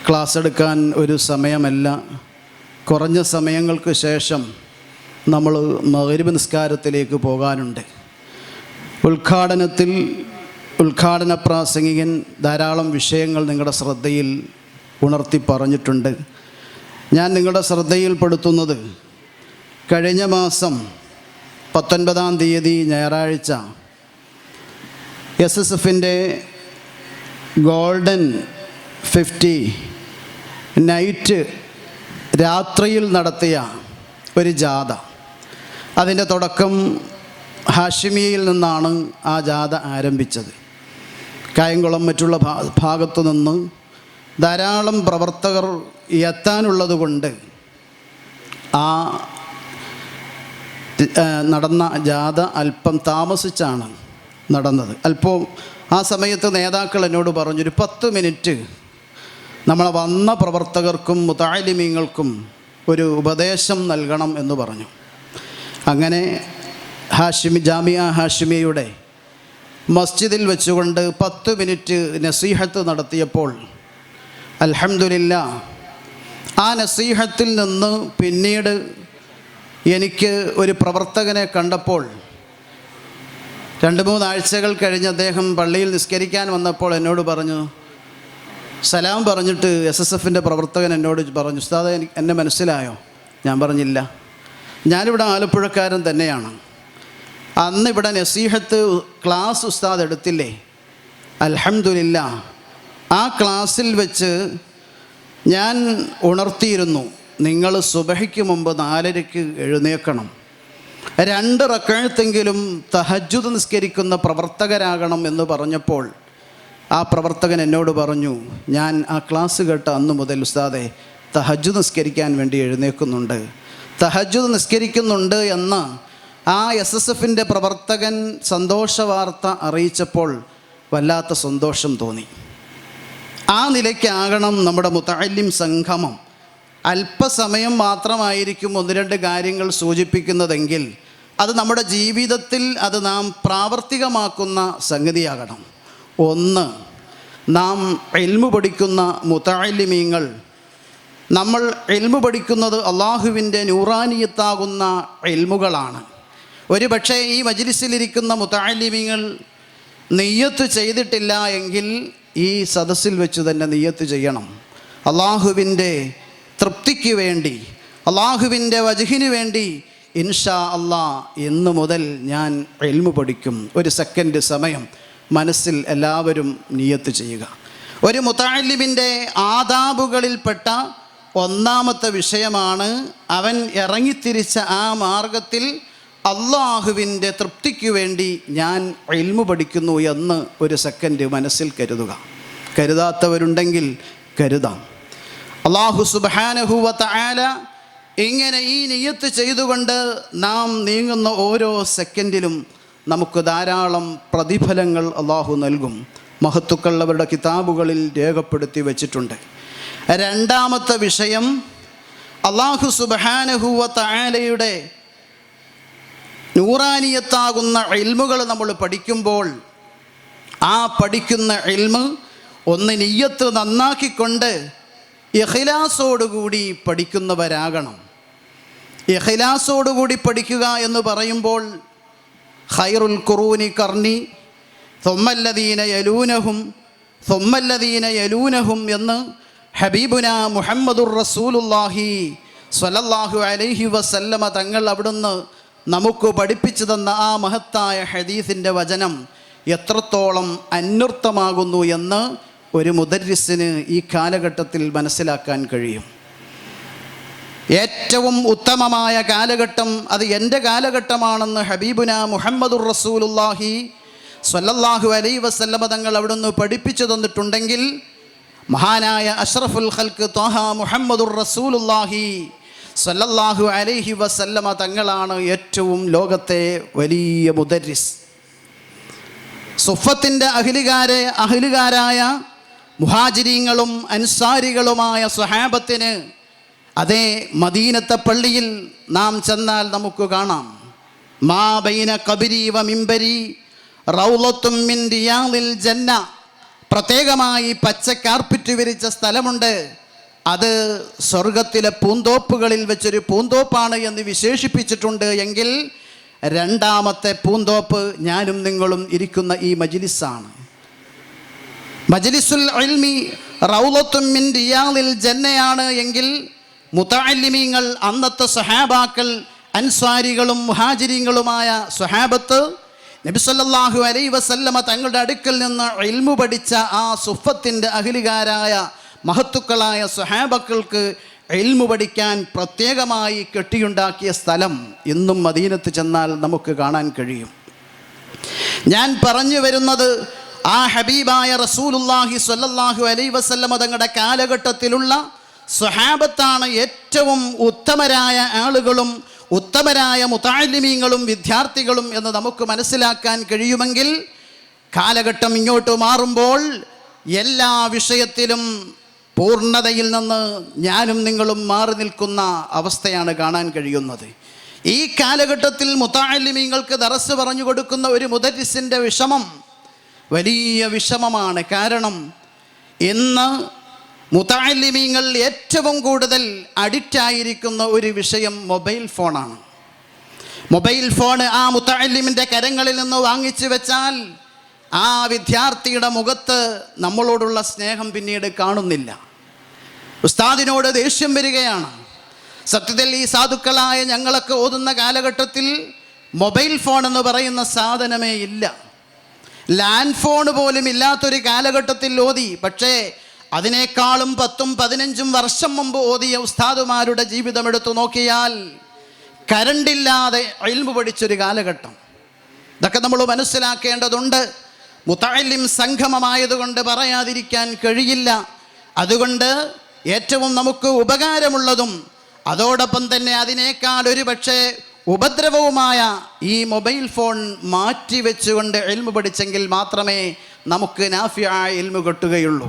ക്ലാസ് എടുക്കാൻ ഒരു സമയമല്ല. കുറഞ്ഞ സമയങ്ങൾക്ക് ശേഷം നമ്മൾ മഗ്‌രിബ് നിസ്കാരത്തിലേക്ക് പോകാനുണ്ട്. ഉദ്ഘാടന പ്രാസംഗികൻ ധാരാളം വിഷയങ്ങൾ നിങ്ങളുടെ ശ്രദ്ധയിൽ ഉണർത്തി പറഞ്ഞിട്ടുണ്ട്. ഞാൻ നിങ്ങളുടെ ശ്രദ്ധയിൽപ്പെടുത്തുന്നത്, കഴിഞ്ഞ മാസം 19-ാം തീയതി ഞായറാഴ്ച SSFൻ്റെ ഗോൾഡൻ 50 നൈറ്റ് രാത്രിയിൽ നടത്തിയ ഒരു ജാഥ, അതിൻ്റെ തുടക്കം ഹാഷിമിയയിൽ നിന്നാണ് ആ ജാഥ ആരംഭിച്ചത്. കായംകുളം മറ്റുള്ള ഭാഗത്തു നിന്ന് ധാരാളം പ്രവർത്തകർ എത്താനുള്ളത് കൊണ്ട് ആ നടന്ന ജാഥ അല്പം താമസിച്ചാണ് നടന്നത്. അല്പം ആ സമയത്ത് നേതാക്കൾ എന്നോട് പറഞ്ഞൊരു 10 മിനിറ്റ് നമ്മളെ വന്ന പ്രവർത്തകർക്കും മുതഅല്ലിമീങ്ങൾക്കും ഒരു ഉപദേശം നൽകണം എന്ന് പറഞ്ഞു. അങ്ങനെ ജാമിയ ഹാഷിമിയയുടെ മസ്ജിദിൽ വെച്ചുകൊണ്ട് 10 മിനിറ്റ് നസീഹത്ത് നടത്തിയപ്പോൾ അൽഹംദുലില്ലാഹ് ആ നസീഹത്തിൽ നിന്ന് പിന്നീട് എനിക്ക് ഒരു പ്രവർത്തകനെ കണ്ടപ്പോൾ 2-3 ആഴ്ചകൾ കഴിഞ്ഞ് അദ്ദേഹം പള്ളിയിൽ നിസ്കരിക്കാൻ വന്നപ്പോൾ എന്നോട് പറഞ്ഞു, സലാം പറഞ്ഞിട്ട് SSFൻ്റെ പ്രവർത്തകൻ എന്നോട് പറഞ്ഞു, ഉസ്താദേ എന്നെ മനസ്സിലായോ? ഞാൻ പറഞ്ഞില്ല, ഞാനിവിടെ ആലപ്പുഴക്കാരൻ തന്നെയാണ്. അന്ന് ഇവിടെ നസീഹത്ത് ക്ലാസ് ഉസ്താദ് എടുത്തില്ലേ? അൽഹംദുലില്ലാഹ് ആ ക്ലാസ്സിൽ വെച്ച് ഞാൻ ഉണർത്തിയിരുന്നു, നിങ്ങൾ സുബഹിക്ക് മുമ്പ് 4:30 എഴുന്നേൽക്കണം, 2 റക്അത്തെങ്കിലും തഹജ്ജുദ് നിസ്കരിക്കുന്ന പ്രവർത്തകരാകണം എന്ന് പറഞ്ഞപ്പോൾ ആ പ്രവർത്തകൻ എന്നോട് പറഞ്ഞു, ഞാൻ ആ ക്ലാസ് കേട്ട അന്ന് മുതൽ ഉസ്താദെ തഹജ്ജുദ് നിസ്കരിക്കാൻ വേണ്ടി എഴുന്നേൽക്കുന്നുണ്ട്, തഹജ്ജുദ് നിസ്കരിക്കുന്നുണ്ട് എന്ന് ആ SSFൻ്റെ പ്രവർത്തകൻ സന്തോഷ വാർത്ത അറിയിച്ചപ്പോൾ വല്ലാത്ത സന്തോഷം തോന്നി. ആ നിലയ്ക്കാകണം നമ്മുടെ മുതഅല്ലിം സംഗമം. അല്പസമയം മാത്രമായിരിക്കും 1-2 കാര്യങ്ങൾ സൂചിപ്പിക്കുന്നതെങ്കിൽ അത് നമ്മുടെ ജീവിതത്തിൽ അത് നാം പ്രാവർത്തികമാക്കുന്ന സംഗതിയാകണം. ഒന്ന്, നാം ഇൽമു പഠിക്കുന്ന മുതഅല്ലിമീങ്ങൾ, നമ്മൾ ഇൽമു പഠിക്കുന്നത് അള്ളാഹുവിൻ്റെ നൂറാനിയത്താകുന്ന ഇൽമുകളാണ്. ഒരു പക്ഷേ ഈ മജ്ലിസിലിരിക്കുന്ന മുതഅല്ലിമീങ്ങൾ നിയ്യത്ത് ചെയ്തിട്ടില്ല എങ്കിൽ ഈ സദസ്സിൽ വെച്ച് തന്നെ നിയ്യത്ത് ചെയ്യണം. അള്ളാഹുവിൻ്റെ തൃപ്തിക്ക് വേണ്ടി, അള്ളാഹുവിൻ്റെ വജ്ഹിന് വേണ്ടി ഇൻഷാ അള്ളാഹ് ഇന്ന് മുതൽ ഞാൻ ഇൽമു പഠിക്കും. 1 സെക്കൻഡ് സമയം മനസ്സിൽ എല്ലാവരും നിയ്യത്ത് ചെയ്യുക. ഒരു മുതഅല്ലിമിൻ്റെ ആദാബുകളിൽപ്പെട്ട 1-ാമത്തെ വിഷയമാണ് അവൻ ഇറങ്ങിത്തിരിച്ച ആ മാർഗത്തിൽ അള്ളാഹുവിൻ്റെ തൃപ്തിക്ക് വേണ്ടി ഞാൻ ഇൽമു പഠിക്കുന്നു എന്ന് 1 സെക്കൻഡ് മനസ്സിൽ കരുതുക. കരുതാത്തവരുണ്ടെങ്കിൽ കരുതാം. അല്ലാഹു സുബ്ഹാനഹു വ തആല ഇങ്ങനെ ഈ നിയ്യത്ത് ചെയ്തുകൊണ്ട് നാം നീങ്ങുന്ന ഓരോ സെക്കൻഡിലും നമുക്ക് ധാരാളം പ്രതിഫലങ്ങൾ അല്ലാഹു നൽകും. മഹത്തുക്കൾ അവരുടെ കിതാബുകളിൽ രേഖപ്പെടുത്തി വച്ചിട്ടുണ്ട്. 2-ാമത്തെ വിഷയം, അല്ലാഹു സുബ്ഹാനഹു വ തആലയുടെ നൂറാനിയത്താകുന്ന ഇൽമുകൾ നമ്മൾ പഠിക്കുമ്പോൾ ആ പഠിക്കുന്ന ഇൽമ് ഒന്ന് നിയ്യത്ത് നന്നാക്കിക്കൊണ്ട് ഇഖ്ലാസോടുകൂടി പഠിക്കുന്നവരാകണം. ഇഖ്ലാസോടുകൂടി പഠിക്കുക എന്ന് പറയുമ്പോൾ ഖൈറുൽ ഖുറൂനി ഖർനി സുമ്മല്ലദീന യലൂനഹും സുമ്മല്ലദീന യലൂനഹും എന്ന് ഹബീബുന മുഹമ്മദുർ റസൂലുള്ളാഹി സ്വല്ലല്ലാഹു അലൈഹി വസല്ലമ തങ്ങൾ അവിടുന്ന് നമുക്ക് പഠിപ്പിച്ചു തന്ന ആ മഹത്തായ ഹദീസിൻ്റെ വചനം എത്രത്തോളം അന്വർത്ഥമാകുന്നു എന്ന് ഒരു മുദർരിസിന് ഈ കാലഘട്ടത്തിൽ മനസ്സിലാക്കാൻ കഴിയും. ഏറ്റവും ഉത്തമമായ കാലഘട്ടം അത് എൻ്റെ കാലഘട്ടമാണെന്ന് ഹബീബുന മുഹമ്മദുർ റസൂലുള്ളാഹി സ്വല്ലല്ലാഹു അലൈഹി വസല്ലമ തങ്ങൾ അവിടുന്ന് പഠിപ്പിച്ചു തന്നിട്ടുണ്ടെങ്കിൽ മഹാനായ അഷ്റഫുൽ ഖൽഖ് ത്വാഹ മുഹമ്മദുർ റസൂലുള്ളാഹി സ്വല്ലല്ലാഹു അലൈഹി വസല്ലമ തങ്ങളാണ് ഏറ്റവും ലോകത്തെ വലിയ മുദർരിസ്. സുഫത്തിൻ്റെ അഹ്ലുകാരായ മുഹാജിരീങ്ങളും അൻസാരികളുമായ സ്വഹാബത്തിന് അതേ മദീനത്തെ പള്ളിയിൽ നാം ചെന്നാൽ നമുക്ക് കാണാം, മാ ബൈന ഖബരി വ മിമ്പരി റൗളത്തും മിൻ റിയാദിൽ ജന്ന, പ്രത്യേകമായി പച്ച കാർപ്പറ്റ് വിരിച്ച സ്ഥലമുണ്ട്. അത് സ്വർഗത്തിലെ പൂന്തോപ്പുകളിൽ വെച്ചൊരു പൂന്തോപ്പാണ് എന്ന് വിശേഷിപ്പിച്ചിട്ടുണ്ട്. എങ്കിൽ 2-ാമത്തെ പൂന്തോപ്പ് ഞാനും നിങ്ങളും ഇരിക്കുന്ന ഈ മജ്ലിസാണ്. മജ്ലിസുൽ ഇൽമി റൗളത്തും മിൻ റിയാദിൽ ജന്നയാണ് എങ്കിൽ മുതഅല്ലിമീങ്ങൾ, അന്നത്തെ സ്വഹാബാക്കൾ, അൻസ്വാരികളും മുഹാജിരീങ്ങളുമായ സ്വഹാബത്ത് നബി സല്ലല്ലാഹു അലൈഹി വസല്ലമ തങ്ങളുടെ അടുക്കൽ നിന്ന് ഇൽമു പഠിച്ച ആ സുഫത്തിൻ്റെ അഹ്ലുകാരായ മഹത്തുക്കളായ സ്വഹാബക്കൾക്ക് ഇൽമു പഠിക്കാൻ പ്രത്യേകമായി കെട്ടിയുണ്ടാക്കിയ സ്ഥലം ഇന്നും മദീനത്ത് ചെന്നാൽ നമുക്ക് കാണാൻ കഴിയും. ഞാൻ പറഞ്ഞു വരുന്നത് ആ ഹബീബായ റസൂലുള്ളാഹി സ്വല്ലല്ലാഹു അലൈഹി വസല്ലമ തങ്ങളുടെ കാലഘട്ടത്തിലുള്ള സ്വഹാബത്താണ് ഏറ്റവും ഉത്തമരായ ആളുകളും ഉത്തമരായ മുതഅല്ലിമീങ്ങളും വിദ്യാർത്ഥികളും എന്ന് നമുക്ക് മനസ്സിലാക്കാൻ കഴിയുമെങ്കിൽ കാലഘട്ടം ഇങ്ങോട്ട് മാറുമ്പോൾ എല്ലാ വിഷയത്തിലും പൂർണ്ണതയിൽ നിന്ന് ഞാനും നിങ്ങളും മാറി നിൽക്കുന്ന അവസ്ഥയാണ് കാണാൻ കഴിയുന്നത്. ഈ കാലഘട്ടത്തിൽ മുതഅല്ലിമീങ്ങൾക്ക് ദർസ് പറഞ്ഞു കൊടുക്കുന്ന ഒരു മുദർരിസിൻ്റെ വിഷമം വലിയ വിഷമമാണ്. കാരണം ഇന്ന് മുതഅല്ലിമീങ്ങൾ ഏറ്റവും കൂടുതൽ അഡിക്റ്റായിരിക്കുന്ന ഒരു വിഷയം മൊബൈൽ ഫോണാണ്. മൊബൈൽ ഫോൺ ആ മുതഅല്ലിമിൻ്റെ കരങ്ങളിൽ നിന്ന് വാങ്ങിച്ചു വെച്ചാൽ ആ വിദ്യാർത്ഥിയുടെ മുഖത്ത് നമ്മളോടുള്ള സ്നേഹം പിന്നീട് കാണുന്നില്ല. ഉസ്താദിനോട് ദേഷ്യം വരികയാണ്. സത്യത്തിൽ ഈ സാധുക്കളായ ഞങ്ങളൊക്കെ ഓതുന്ന കാലഘട്ടത്തിൽ മൊബൈൽ ഫോൺ എന്ന് പറയുന്ന സാധനമേ ഇല്ല. ലാൻഡ് ഫോൺ പോലും ഇല്ലാത്തൊരു കാലഘട്ടത്തിൽ ഓതി. പക്ഷേ അതിനേക്കാളും 10-15 വർഷം മുമ്പ് ഓതിയ ഉസ്താദുമാരുടെ ജീവിതം എടുത്തു നോക്കിയാൽ കരണ്ടില്ലാതെ ഇൽമു പഠിച്ചൊരു കാലഘട്ടം. ഇതൊക്കെ നമ്മൾ മനസ്സിലാക്കേണ്ടതുണ്ട്. മുതഅല്ലിം സംഗമമായതുകൊണ്ട് പറയാതിരിക്കാൻ കഴിയില്ല. അതുകൊണ്ട് ഏറ്റവും നമുക്ക് ഉപകാരമുള്ളതും അതോടൊപ്പം തന്നെ അതിനേക്കാൾ ഒരു പക്ഷേ ഉപദ്രവവുമായ ഈ മൊബൈൽ ഫോൺ മാറ്റിവെച്ചുകൊണ്ട് ഇൽമു പഠിച്ചെങ്കിൽ മാത്രമേ നമുക്ക് നാഫിയായ ഇൽമു കിട്ടുകയുള്ളൂ.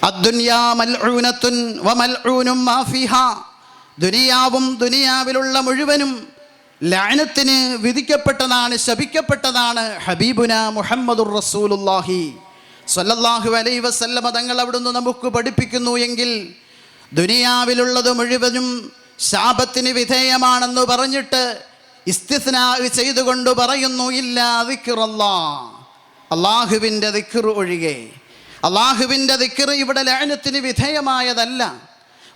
അദ്ദുനിയാ മൽഊനത്തുൻ വമൽഊനും മാ ഫീഹാ. ദുനിയാവും ദുനിയാവിലുള്ള മുഴുവനും ലഅനത്തിന് വിധിക്കപ്പെട്ടതാണ്, ശപിക്കപ്പെട്ടതാണ്. ഹബീബുന മുഹമ്മദുർ റസൂലുള്ളാഹി സ്വല്ലല്ലാഹു അലൈഹി വസല്ലമ തങ്ങൾ അവിടുന്ന് നമുക്ക് പഠിപ്പിക്കുന്നു എങ്കിൽ ദുനിയാവിലുള്ളത് മുഴുവനും ശാപത്തിന് വിധേയമാണെന്ന് പറഞ്ഞിട്ട് ഇസ്തിസ്നാ ചെയ്തുകൊണ്ട് പറയുന്നു, ഇല്ലാ ദിക്റുല്ലാഹ്, അള്ളാഹുവിൻ്റെ ദിക്ർ ഒഴികെ. അള്ളാഹുവിൻ്റെ ദിക്ർ ഇവിടെ ലഅനത്തിന് വിധേയമായതല്ല.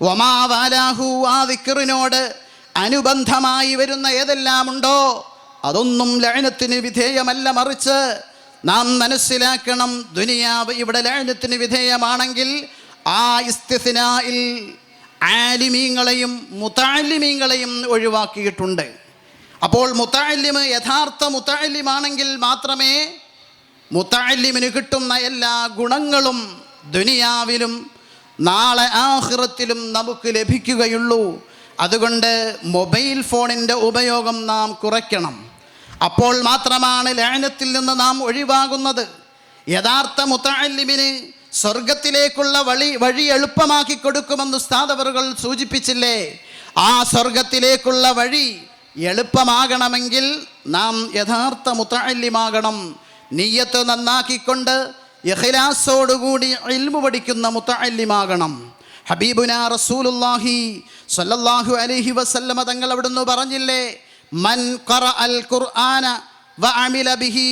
വമാ വാലാഹു, ആ ദിക്റിനോട് അനുബന്ധമായി വരുന്ന ഏതെല്ലാം ഉണ്ടോ അതൊന്നും ലഅനത്തിന് വിധേയമല്ല. മറിച്ച് നാം മനസ്സിലാക്കണം, ദുനിയാവ് ഇവിടെ ലഅനത്തിന് വിധേയമാണെങ്കിൽ ആ ഇസ്തിസ്നായിൽ ആലിമീങ്ങളെയും മുതഅല്ലിമീങ്ങളെയും ഒഴിവാക്കിയിട്ടുണ്ട്. അപ്പോൾ മുതഅല്ലിം യഥാർത്ഥ മുതഅല്ലിമാണെങ്കിൽ മാത്രമേ മുതഅല്ലിമിന് കിട്ടുന്ന എല്ലാ ഗുണങ്ങളും ദുനിയാവിലും നാളെ ആഖിറത്തിലും നമുക്ക് ലഭിക്കുകയുള്ളൂ. അതുകൊണ്ട് മൊബൈൽ ഫോണിൻ്റെ ഉപയോഗം നാം കുറയ്ക്കണം. അപ്പോൾ മാത്രമാണ് ലഅനത്തിൽ നിന്ന് നാം ഒഴിവാകുന്നത്. യഥാർത്ഥ മുതഅല്ലിമിന് സ്വർഗത്തിലേക്കുള്ള വഴി എളുപ്പമാക്കി കൊടുക്കുമെന്ന് ഉസ്താദ് അവറുകൾ സൂചിപ്പിച്ചില്ലേ? ആ സ്വർഗത്തിലേക്കുള്ള വഴി എളുപ്പമാകണമെങ്കിൽ നാം യഥാർത്ഥ മുതഅല്ലിമാകണം. നിയ്യത്ത് നന്നാക്കിക്കൊണ്ട് ഇഖ്ലാസോടുകൂടി ഇൽമു പഠിക്കുന്ന മുതഅല്ലിമാകണം. ഹബീബുനാ റസൂലുള്ളാഹി സ്വല്ലല്ലാഹു അലൈഹി വസല്ലമ തങ്ങൾ അവിടുന്ന് പറഞ്ഞില്ലേ, മൻ ഖറഅൽ ഖുർആന വഅമില ബിഹി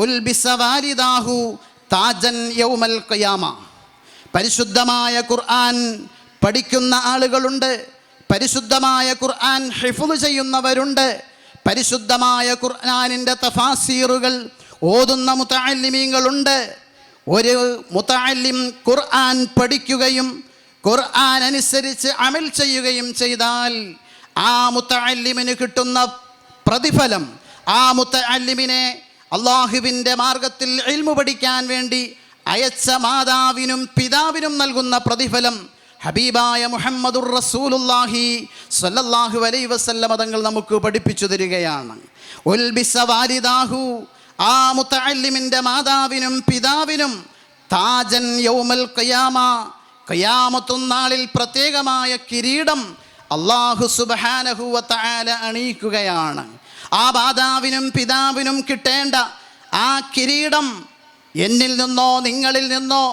ഉൽബിസ വാലിദാഹു താജൻ യൗമൽ ഖിയാമ. പരിശുദ്ധമായ ഖുർആൻ പഠിക്കുന്ന ആളുകളുണ്ട്, പരിശുദ്ധമായ ഖുർആൻ ഹിഫ്ള് ചെയ്യുന്നവരുണ്ട്, പരിശുദ്ധമായ ഖുർആനിൻ്റെ തഫാസീറുകൾ ഓതുന്ന മുതഅല്ലിമീങ്ങളുണ്ട്. ഒരു മുതഅല്ലിം ഖുർആൻ പഠിക്കുകയും ഖുർആൻ അനുസരിച്ച് അമൽ ചെയ്യുകയും ചെയ്താൽ ആ മുതഅല്ലിമിന് കിട്ടുന്ന പ്രതിഫലം, ആ മുതഅല്ലിമിനെ അള്ളാഹുവിൻ്റെ മാർഗത്തിൽ ഇൽമു പഠിക്കാൻ വേണ്ടി അയച്ച മാതാവിനും പിതാവിനും നൽകുന്ന പ്രതിഫലം ഹബീബായ മുഹമ്മദുർ റസൂലുള്ളാഹി സ്വല്ലല്ലാഹു അലൈഹി വസല്ലമ തങ്ങൾ നമുക്ക് പഠിപ്പിച്ചു തരികയാണ്. ഉൽബിസ വാലിദാഹു, ആ മുതഅല്ലിമിൻ്റെ മാതാവിനും പിതാവിനും താജൻ യൗമൽ ഖിയാമ, ഖിയാമത്തുൻ നാളിൽ പ്രത്യേകമായ കിരീടം അല്ലാഹു സുബ്ഹാനഹു വ തആല അണിയിക്കുകയാണ്. ആ മാതാവിനും പിതാവിനും കിട്ടേണ്ട ആ കിരീടം എന്നിൽ നിന്നോ നിങ്ങളിൽ നിന്നോ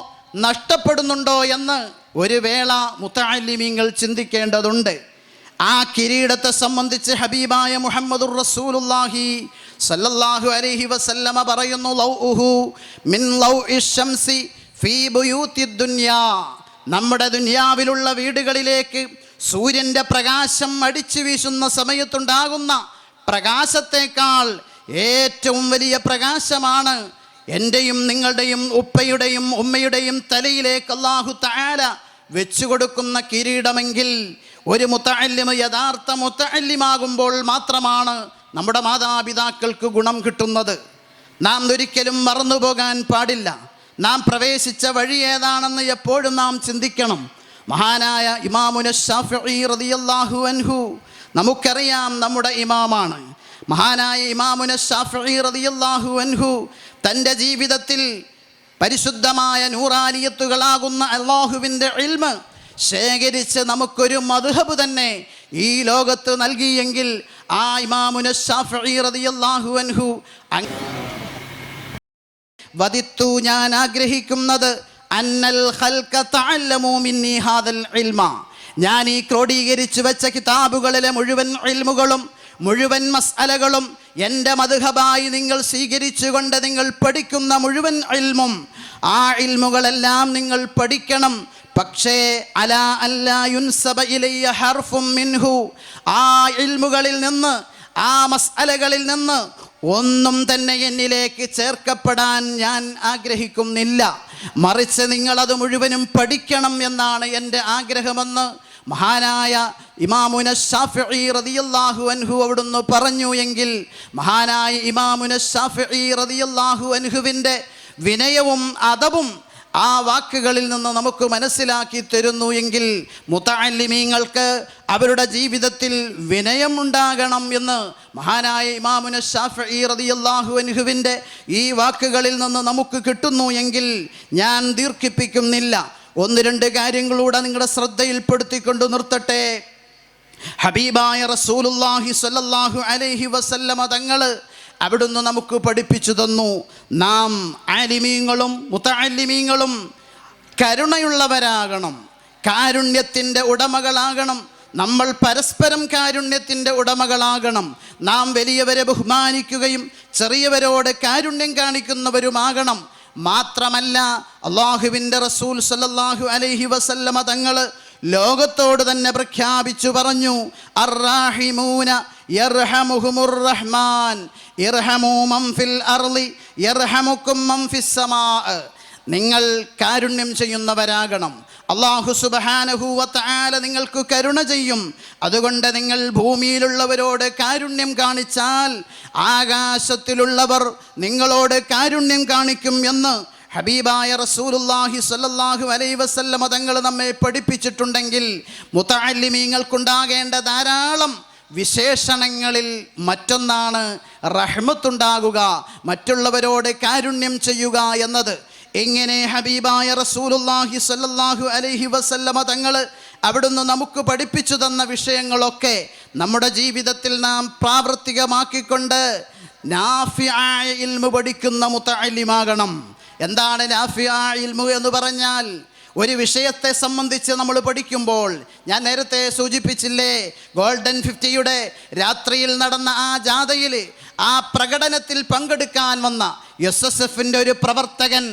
നഷ്ടപ്പെടുന്നുണ്ടോ എന്ന് ഒരു വേള മുതഅല്ലിമീങ്ങൾ ചിന്തിക്കേണ്ടതുണ്ട്. ആ കിരീടത്തെ സംബന്ധിച്ച് ഹബീബായ മുഹമ്മദുർ റസൂലുള്ളാഹി സല്ലല്ലാഹു അലൈഹി വസല്ലമ പറയുന്നു, ലൗഉഹു മിൻ ലൗഇശ് ശംസി ഫീ ബുയൂത്തിദ് ദുനിയാ. നമ്മുടെ ദുനിയാവിലുള്ള വീടുകളിലേക്ക് സൂര്യൻ്റെ പ്രകാശം അടിച്ചു വീശുന്ന സമയത്തുണ്ടാകുന്ന പ്രകാശത്തേക്കാൾ ഏറ്റവും വലിയ പ്രകാശമാണ് എൻ്റെയും നിങ്ങളുടെയും ഉപ്പയുടെയും ഉമ്മയുടെയും തലയിലേക്ക് അല്ലാഹു തആല വെച്ചു കൊടുക്കുന്ന കിരീടമെങ്കിൽ ഒരു മുതഅല്ലിം യഥാർത്ഥ മുതഅല്ലിമാകുമ്പോൾ മാത്രമാണ് നമ്മുടെ മാതാപിതാക്കൾക്ക് ഗുണം കിട്ടുന്നത്. നാം ഒരിക്കലും മറന്നുപോകാൻ പാടില്ല. നാം പ്രവേശിച്ച വഴി ഏതാണെന്ന് എപ്പോഴും നാം ചിന്തിക്കണം. മഹാനായ ഇമാമുന ശാഫിഈ റളിയല്ലാഹു അൻഹു നമുക്കറിയാം, നമ്മുടെ ഇമാമാണ്. മഹാനായ ഇമാമുന ശാഫിഈ റളിയല്ലാഹു അൻഹു തൻ്റെ ജീവിതത്തിൽ പരിശുദ്ധമായ നൂറാനിയത്തുകളാകുന്ന അല്ലാഹുവിൻ്റെ ഇൽമ് ശേഖരിച്ച് നമുക്കൊരു മദ്ഹബ് തന്നെ ഈ ലോകത്ത് നൽകിയെങ്കിൽ ആ ഇമാമുന ശാഫിഈ റളിയല്ലാഹു അൻഹു വദിത്തു, ഞാൻ ആഗ്രഹിക്കുന്നത് അന്നൽ ഖൽഖ തഅല്ലമു മിന്നി ഹാദൽ ഇൽമ, ഞാൻ ഈ ക്രോഡീകരിച്ചു വെച്ച കിതാബുകളിലെ മുഴുവൻ ഇൽമുകളും മുഴുവൻ മസ്അലകളും എൻ്റെ മദ്ഹബായി നിങ്ങൾ സ്വീകരിച്ചുകൊണ്ട് നിങ്ങൾ പഠിക്കുന്ന മുഴുവൻ ഇൽമും ആ ഇൽമുകളെല്ലാം നിങ്ങൾ പഠിക്കണം. പക്ഷേ അലാ അല്ലാ യുൻസബ ഇലയ്യ ഹർഫും മിൻഹു, ആ ഇൽമുകളിൽ നിന്ന് ആ മസ്അലകളിൽ നിന്ന് ഒന്നും തന്നെ എന്നിലേക്ക് ചേർക്കപ്പെടാൻ ഞാൻ ആഗ്രഹിക്കുന്നില്ല. മറിച്ച് നിങ്ങളത് മുഴുവനും പഠിക്കണം എന്നാണ് എൻ്റെ ആഗ്രഹമെന്ന് മഹാനായ ഇമാമുന ശാഫിഈ റളിയല്ലാഹു അൻഹു അവിടുന്ന് പറഞ്ഞു എങ്കിൽ, മഹാനായ ഇമാമുന ശാഫിഈ റളിയല്ലാഹു അൻഹുവിൻ്റെ വിനയവും അദബും ആ വാക്കുകളിൽ നിന്ന് നമുക്ക് മനസ്സിലാക്കി തരുന്നു എങ്കിൽ, മുതഅല്ലിമീങ്ങൾക്ക് അവരുടെ ജീവിതത്തിൽ വിനയമുണ്ടാകണം എന്ന് മഹാനായ ഇമാമുന ശാഫിഈ റളിയല്ലാഹു അൻഹുവിൻ്റെ ഈ വാക്കുകളിൽ നിന്ന് നമുക്ക് കിട്ടുന്നു എങ്കിൽ ഞാൻ ദീർഘിപ്പിക്കുന്നില്ല. ഒന്ന് രണ്ട് കാര്യങ്ങളൂടെ നിങ്ങളുടെ ശ്രദ്ധയിൽപ്പെടുത്തിക്കൊണ്ട് നിർത്തട്ടെ. ഹബീബായ റസൂലുള്ളാഹി സ്വല്ലല്ലാഹു അലൈഹി വസല്ലമ തങ്ങൾ അവിടുന്ന് നമുക്ക് പഠിപ്പിച്ചു തന്നു, നാം ആലിമീങ്ങളും മുതഅല്ലിമീങ്ങളും കരുണയുള്ളവരാകണം, കാരുണ്യത്തിൻ്റെ ഉടമകളാകണം. നമ്മൾ പരസ്പരം കാരുണ്യത്തിൻ്റെ ഉടമകളാകണം. നാം വലിയവരെ ബഹുമാനിക്കുകയും ചെറിയവരോട് കാരുണ്യം കാണിക്കുന്നവരുമാകണം. മാത്രമല്ല, അല്ലാഹുവിൻ്റെ റസൂൽ സല്ലല്ലാഹു അലൈഹി വസല്ലമ തങ്ങൾ ലോകത്തോട് തന്നെ പ്രഖ്യാപിച്ചു പറഞ്ഞു, അർറാഹിമൂന യർഹമുഹുമുർ റഹ്മാൻ ഇർഹമൂ മൻ ഫിൽ അർളി യർഹമുക്കും മൻ ഫിസ് സമാ. നിങ്ങൾ കാരുണ്യം ചെയ്യുന്നവരാകണം. അല്ലാഹു സുബ്ഹാനഹു വ തആല നിങ്ങൾക്ക് കരുണ ചെയ്യും. അതുകൊണ്ട് നിങ്ങൾ ഭൂമിയിലുള്ളവരോട് കാരുണ്യം കാണിച്ചാൽ ആകാശത്തിലുള്ളവർ നിങ്ങളോട് കാരുണ്യം കാണിക്കും എന്ന് ഹബീബായ റസൂലുള്ളാഹി സ്വല്ലല്ലാഹു അലൈഹി വസല്ലമ തങ്ങൾ നമ്മെ പഠിപ്പിച്ചിട്ടുണ്ടെങ്കിൽ, മുതഅല്ലിമീങ്ങൾക്കുണ്ടാകേണ്ട ധാരാളം വിശേഷണങ്ങളിൽ മറ്റൊന്നാണ് റഹ്മത്തുണ്ടാകുക, മറ്റുള്ളവരോട് കാരുണ്യം ചെയ്യുക എന്നത്. എങ്ങനെ ഹബീബായ റസൂലുള്ളാഹി സ്വല്ലല്ലാഹു അലൈഹി വസല്ലമ തങ്ങൾ അവിടുന്ന് നമുക്ക് പഠിപ്പിച്ചു തന്ന വിഷയങ്ങളൊക്കെ നമ്മുടെ ജീവിതത്തിൽ നാം പ്രാവർത്തികമാക്കിക്കൊണ്ട് നാഫിആയ ഇൽമു പഠിക്കുന്ന മുതഅല്ലിമാകണം. എന്താണ് നാഫിആയ ഇൽമു എന്ന് പറഞ്ഞാൽ? ഒരു വിഷയത്തെ സംബന്ധിച്ച് നമ്മൾ പഠിക്കുമ്പോൾ, ഞാൻ നേരത്തെ സൂചിപ്പിച്ചില്ലേ, ഗോൾഡൻ 50യുടെ രാത്രിയിൽ നടന്ന ആ ജാഥയിൽ ആ പ്രകടനത്തിൽ പങ്കെടുക്കാൻ വന്ന SSFൻ്റെ ഒരു പ്രവർത്തകൻ,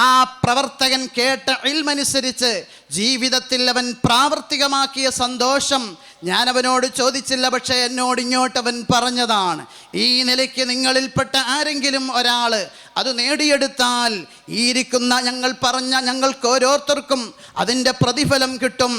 ആ പ്രവർത്തകൻ കേട്ട ഇൽമനുസരിച്ച് ജീവിതത്തിൽ അവൻ പ്രാവർത്തികമാക്കിയ സന്തോഷം ഞാൻ അവനോട് ചോദിച്ചില്ല, പക്ഷേ എന്നോട് ഇങ്ങോട്ടവൻ പറഞ്ഞതാണ്. ഈ നിലയ്ക്ക് നിങ്ങളിൽപ്പെട്ട ആരെങ്കിലും ഒരാൾ അത് നേടിയെടുത്താൽ ഈ ഇരിക്കുന്ന ഞങ്ങൾ പറഞ്ഞ ഞങ്ങൾക്ക് ഓരോരുത്തർക്കും അതിൻ്റെ പ്രതിഫലം കിട്ടും.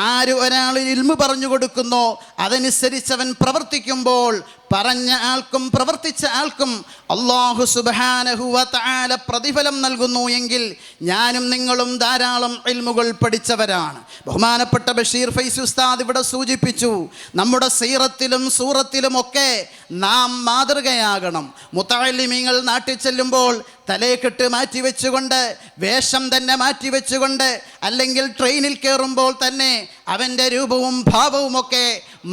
ആര് ഒരാൾ ഇൽമു പറഞ്ഞു കൊടുക്കുന്നോ അതനുസരിച്ച് അവൻ പ്രവർത്തിക്കുമ്പോൾ പറഞ്ഞ ആൾക്കും പ്രവർത്തിച്ച ആൾക്കും അല്ലാഹു സുബ്ഹാനഹു വ തആല പ്രതിഫലം നൽകുന്നു എങ്കിൽ ഞാനും നിങ്ങളും ധാരാളം ഇൽമുകൾ പഠിച്ചവരാണ്. ബഹുമാനപ്പെട്ട ബഷീർ ഫൈസി ഉസ്താദ് ഇവിടെ സൂചിപ്പിച്ചു, നമ്മുടെ സീറത്തിലും സൂറത്തിലുമൊക്കെ നാം മാതൃകയാകണം. മുതഅല്ലിമീങ്ങൾ നാട്ടിൽ ചെല്ലുമ്പോൾ തലേക്കെട്ട് മാറ്റിവെച്ചുകൊണ്ട്, വേഷം തന്നെ മാറ്റിവെച്ചുകൊണ്ട്, അല്ലെങ്കിൽ ട്രെയിനിൽ കയറുമ്പോൾ തന്നെ അവൻ്റെ രൂപവും ഭാവവുമൊക്കെ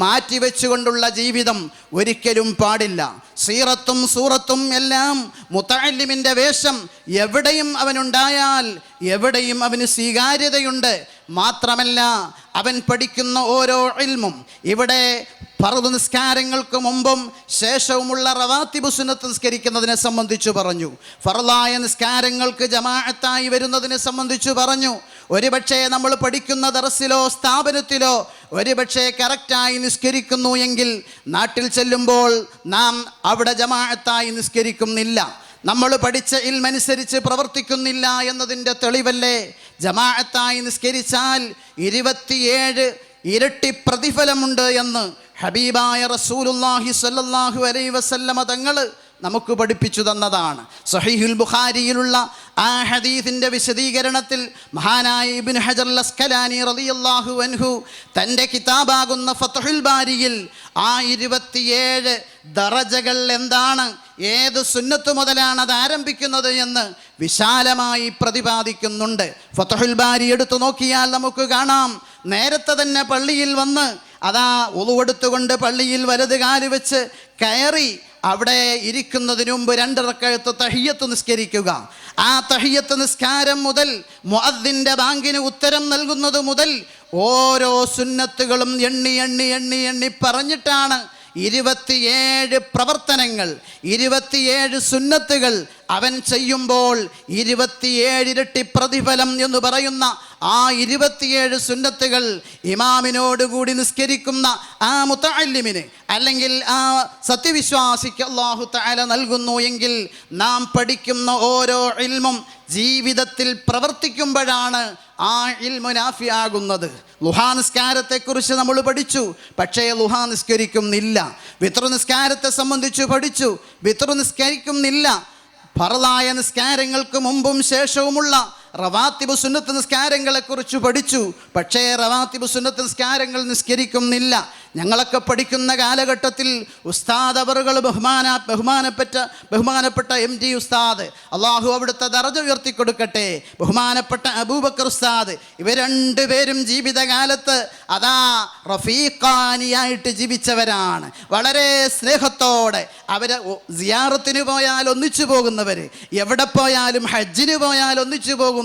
മാറ്റിവെച്ചുകൊണ്ടുള്ള ജീവിതം ഒരിക്കലും പാടില്ല. സീറത്തും സൂറത്തും എല്ലാം മുതഅല്ലിമിൻ്റെ വേഷം എവിടെയും അവനുണ്ടായാൽ എവിടെയും അവന് സ്വീകാര്യതയുണ്ട്. മാത്രമല്ല, അവൻ പഠിക്കുന്ന ഓരോ ഇൽമും ഇവിടെ ഫർദ് നിസ്കാരങ്ങൾക്ക് മുമ്പും ശേഷവുമുള്ള റവാത്തിബ് സുന്നത്ത് നിസ്കരിക്കുന്നതിനെ സംബന്ധിച്ചു പറഞ്ഞു, ഫർളായ നിസ്കാരങ്ങൾക്ക് ജമാഅത്തായി വരുന്നതിനെ സംബന്ധിച്ചു പറഞ്ഞു. ഒരുപക്ഷെ നമ്മൾ പഠിക്കുന്ന ദർസിലോ സ്ഥാപനത്തിലോ ഒരുപക്ഷെ കറക്റ്റായി നിസ്കരിക്കുന്നു എങ്കിൽ നാട്ടിൽ ചെല്ലുമ്പോൾ നാം അവിടെ ജമാഅത്തായി നിസ്കരിക്കുന്നില്ല, നമ്മൾ പഠിച്ച ഇൽമനുസരിച്ച് പ്രവർത്തിക്കുന്നില്ല എന്നതിൻ്റെ തെളിവല്ലേ ജമാഅത്തായി നിസ്കരിച്ചാൽ 27 ഇരട്ടി പ്രതിഫലമുണ്ട് എന്ന് ഹബീബായ റസൂലുള്ളാഹി സ്വല്ലല്ലാഹു അലൈഹി വസല്ലമ തങ്ങൾ നമുക്ക് പഠിപ്പിച്ചു തന്നതാണ്. സഹീഹുൽ ബുഖാരിയിലുള്ള ആ ഹദീസിൻ്റെ വിശദീകരണത്തിൽ മഹാനായ ഇബ്നു ഹജർ അസ്കലാനി റളിയല്ലാഹു അൻഹു തൻ്റെ കിതാബാകുന്ന ഫത്ഹുൽ ബാരിയിൽ ആ 27 ദറജകൾ എന്താണ്, ഏത് സുന്നത്ത് മുതലാണ് അത് ആരംഭിക്കുന്നത് എന്ന് വിശാലമായി പ്രതിപാദിക്കുന്നുണ്ട്. ഫത്ഹുൽ ബാരി എടുത്തു നോക്കിയാൽ നമുക്ക് കാണാം, നേരത്തെ തന്നെ പള്ളിയിൽ വന്ന് അതാ ഉളുവെടുത്തുകൊണ്ട് പള്ളിയിൽ വലത് കാല് വെച്ച് കയറി അവിടെ ഇരിക്കുന്നതിന് മുമ്പ് 2 റക്അത്ത് തഹിയ്യത്ത് നിസ്കരിക്കുക. ആ തഹിയ്യത്ത് നിസ്കാരം മുതൽ മുഅദ്ദിൻ്റെ ബാങ്കിന് ഉത്തരം നൽകുന്നത് മുതൽ ഓരോ സുന്നത്തുകളും എണ്ണി എണ്ണി എണ്ണി എണ്ണി പറഞ്ഞിട്ടാണ് 27 പ്രവർത്തനങ്ങൾ, 27 സുന്നത്തുകൾ അവൻ ചെയ്യുമ്പോൾ 27 ഇരട്ടി പ്രതിഫലം എന്ന് പറയുന്ന ആ 27 സുന്നത്തുകൾ ഇമാമിനോടുകൂടി നിസ്കരിക്കുന്ന ആ മുതഅല്ലിമിന് അല്ലെങ്കിൽ ആ സത്യവിശ്വാസിക്ക് അല്ലാഹു തആല നൽകുന്നു എങ്കിൽ നാം പഠിക്കുന്ന ഓരോ ഇൽമും ജീവിതത്തിൽ പ്രവർത്തിക്കുമ്പോഴാണ് ആ ഇൽമു നാഫിയാകുന്നത്. ളുഹാ നിസ്കാരത്തെക്കുറിച്ച് നമ്മൾ പഠിച്ചു, പക്ഷേ ളുഹാ നിസ്കരിക്കുന്നില്ല. വിത്ർ നിസ്കാരത്തെ സംബന്ധിച്ച് പഠിച്ചു, വിത്ർ നിസ്കരിക്കുന്നില്ല. ഫർളായ നിസ്കാരങ്ങൾക്ക് മുമ്പും ശേഷവുമുള്ള റവാത്തിബ് സുന്നത്ത് നിസ്കാരങ്ങളെക്കുറിച്ച് പഠിച്ചു, പക്ഷേ റവാത്തിബ് സുന്നത്ത് നിസ്കാരങ്ങൾ നിസ്കരിക്കുന്നില്ല. ഞങ്ങളൊക്കെ പഠിക്കുന്ന കാലഘട്ടത്തിൽ ഉസ്താദ് അവറുകൾ ബഹുമാനപ്പെട്ട MD ഉസ്താദ്, അള്ളാഹു അവിടുത്തെ ദറജ ഉയർത്തിക്കൊടുക്കട്ടെ, ബഹുമാനപ്പെട്ട അബൂബക്കർ ഉസ്താദ്, ഇവർ രണ്ടുപേരും ജീവിതകാലത്ത് അതാ റഫീഖാനിയായിട്ട് ജീവിച്ചവരാണ്. വളരെ സ്നേഹത്തോടെ അവർ സിയാറത്തിന് പോയാൽ ഒന്നിച്ചു പോകുന്നവർ, എവിടെ പോയാലും ഹജ്ജിന് പോയാൽ ഒന്നിച്ചു പോകുന്ന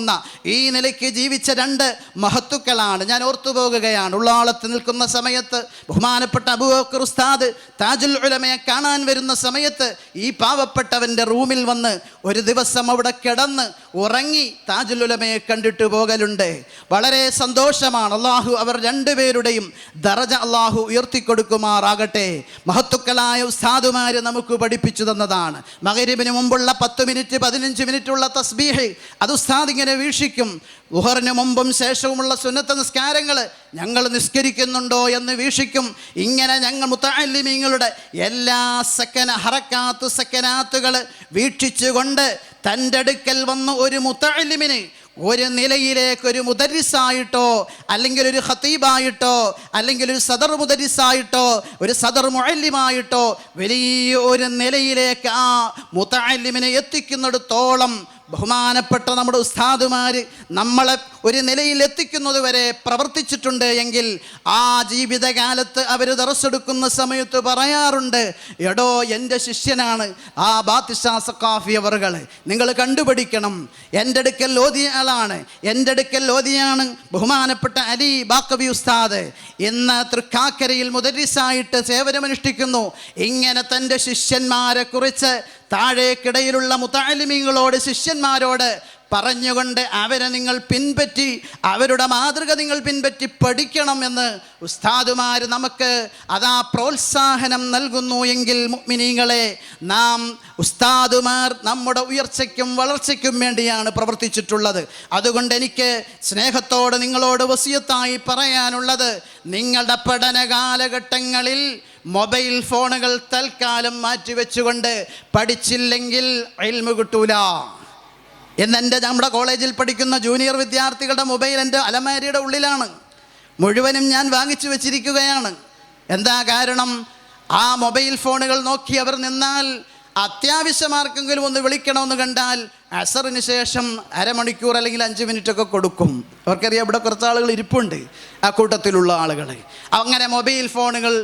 ഈ നിലയ്ക്ക് ജീവിച്ച 2 മഹത്തുക്കളാണ്. ഞാൻ ഓർത്തു പോകുകയാണ്, ഉള്ളാളത്ത് നിൽക്കുന്ന സമയത്ത് ബഹുമാനപ്പെട്ട അബൂബക്കർ ഉസ്താദ് താജുൽ ഉലമയെ കാണാൻ വരുന്ന സമയത്ത് ഈ പാവപ്പെട്ടവൻ്റെ റൂമിൽ വന്ന് ഒരു ദിവസം അവിടെ കിടന്ന് ഉറങ്ങി താജുൽ ഉലമയെ കണ്ടിട്ട് പോകലുണ്ട്. വളരെ സന്തോഷമാണ്. അള്ളാഹു അവർ രണ്ടുപേരുടെയും ദറജ അള്ളാഹു ഉയർത്തിക്കൊടുക്കുമാറാകട്ടെ. മഹത്തുക്കളായ ഉസ്താദുമാർ നമുക്ക് പഠിപ്പിച്ചു തന്നതാണ്. മഗ്‌രിബിന് മുമ്പുള്ള 10 മിനിറ്റ് 15 മിനിറ്റുള്ള തസ്ബീഹ് അത് ഉസ്താദ് ഇങ്ങനെ വീക്ഷിക്കും. ളുഹറിന് മുമ്പും ശേഷവുമുള്ള സുന്നത്ത് നിസ്കാരങ്ങൾ ഞങ്ങൾ നിസ്കരിക്കുന്നുണ്ടോ എന്ന് വീക്ഷിക്കും. ഇങ്ങനെ ഞങ്ങൾ മുതഅല്ലിമീങ്ങളുടെ എല്ലാ സക്കനാത്തുകൾ വീക്ഷിച്ചുകൊണ്ട് തൻ്റെ അടുക്കൽ വന്ന് ഒരു മുതഅല്ലിമിന് ഒരു നിലയിലേക്ക് ഒരു മുദരിസായിട്ടോ അല്ലെങ്കിൽ ഒരു ഖതീബായിട്ടോ അല്ലെങ്കിൽ ഒരു സദർ മുദരിസായിട്ടോ ഒരു സദർ മുഅല്ലിമായിട്ടോ വലിയ ഒരു നിലയിലേക്ക് ആ മുതഅല്ലിമിനെ എത്തിക്കുന്നിടത്തോളം ബഹുമാനപ്പെട്ട നമ്മുടെ ഉസ്താദുമാർ നമ്മളെ ഒരു നിലയിൽ എത്തിക്കുന്നത് വരെ പ്രവർത്തിച്ചിട്ടുണ്ട് എങ്കിൽ ആ ജീവിതകാലത്ത് അവർ ദർസെടുക്കുന്ന സമയത്ത് പറയാറുണ്ട്, എടോ എൻ്റെ ശിഷ്യനാണ് ആ ബാത്തിഷാ സഖാഫി അവറുകൾ, നിങ്ങൾ കണ്ടുപിടിക്കണം. എൻ്റെ അടുക്കൽ ഓതിയ ആളാണ്, എൻ്റെ അടുക്കൽ ഓതിയാണ് ബഹുമാനപ്പെട്ട അലി ബാക്കവി ഉസ്താദ്. ഇന്ന് തൃക്കാക്കരയിൽ മുദരിസായിട്ട് സേവനമനുഷ്ഠിക്കുന്നു. ഇങ്ങനെ തൻ്റെ ശിഷ്യന്മാരെ കുറിച്ച് താഴേക്കിടയിലുള്ള മുതഅല്ലിമീങ്ങളോട് ശിഷ്യന്മാരോട് പറഞ്ഞുകൊണ്ട് അവരെ നിങ്ങൾ പിൻപറ്റി അവരുടെ മാതൃക നിങ്ങൾ പിൻപറ്റി പഠിക്കണം എന്ന് ഉസ്താദുമാർ നമുക്ക് അതാ പ്രോത്സാഹനം നൽകുന്നു എങ്കിൽ മുഅ്മിനീങ്ങളെ, നാം ഉസ്താദുമാർ നമ്മുടെ ഉയർച്ചയ്ക്കും വളർച്ചയ്ക്കും വേണ്ടിയാണ് പ്രവർത്തിച്ചിട്ടുള്ളത്. അതുകൊണ്ട് എനിക്ക് സ്നേഹത്തോടെ നിങ്ങളോട് വസിയത്തായി പറയാനുള്ളത്, നിങ്ങളുടെ പഠന കാലഘട്ടങ്ങളിൽ മൊബൈൽ ഫോണുകൾ തൽക്കാലം മാറ്റിവെച്ചുകൊണ്ട് പഠിച്ചില്ലെങ്കിൽ ഇൽമു കിട്ടൂല. നമ്മുടെ കോളേജിൽ പഠിക്കുന്ന ജൂനിയർ വിദ്യാർത്ഥികളുടെ മൊബൈൽ എൻ്റെ അലമാരിയുടെ ഉള്ളിലാണ്, മുഴുവനും ഞാൻ വാങ്ങിച്ചു വെച്ചിരിക്കുകയാണ്. എന്താ കാരണം? ആ മൊബൈൽ ഫോണുകൾ നോക്കി അവർ നിന്നാൽ അത്യാവശ്യമാർക്കെങ്കിലും ഒന്ന് വിളിക്കണമെന്ന് കണ്ടാൽ അസറിന് ശേഷം അരമണിക്കൂർ അല്ലെങ്കിൽ 5 മിനിറ്റൊക്കെ കൊടുക്കും. അവർക്കറിയാം ഇവിടെ കുറച്ച് ആളുകൾ ഇരിപ്പുണ്ട്, ആ കൂട്ടത്തിലുള്ള ആളുകൾ. അങ്ങനെ മൊബൈൽ ഫോണുകൾ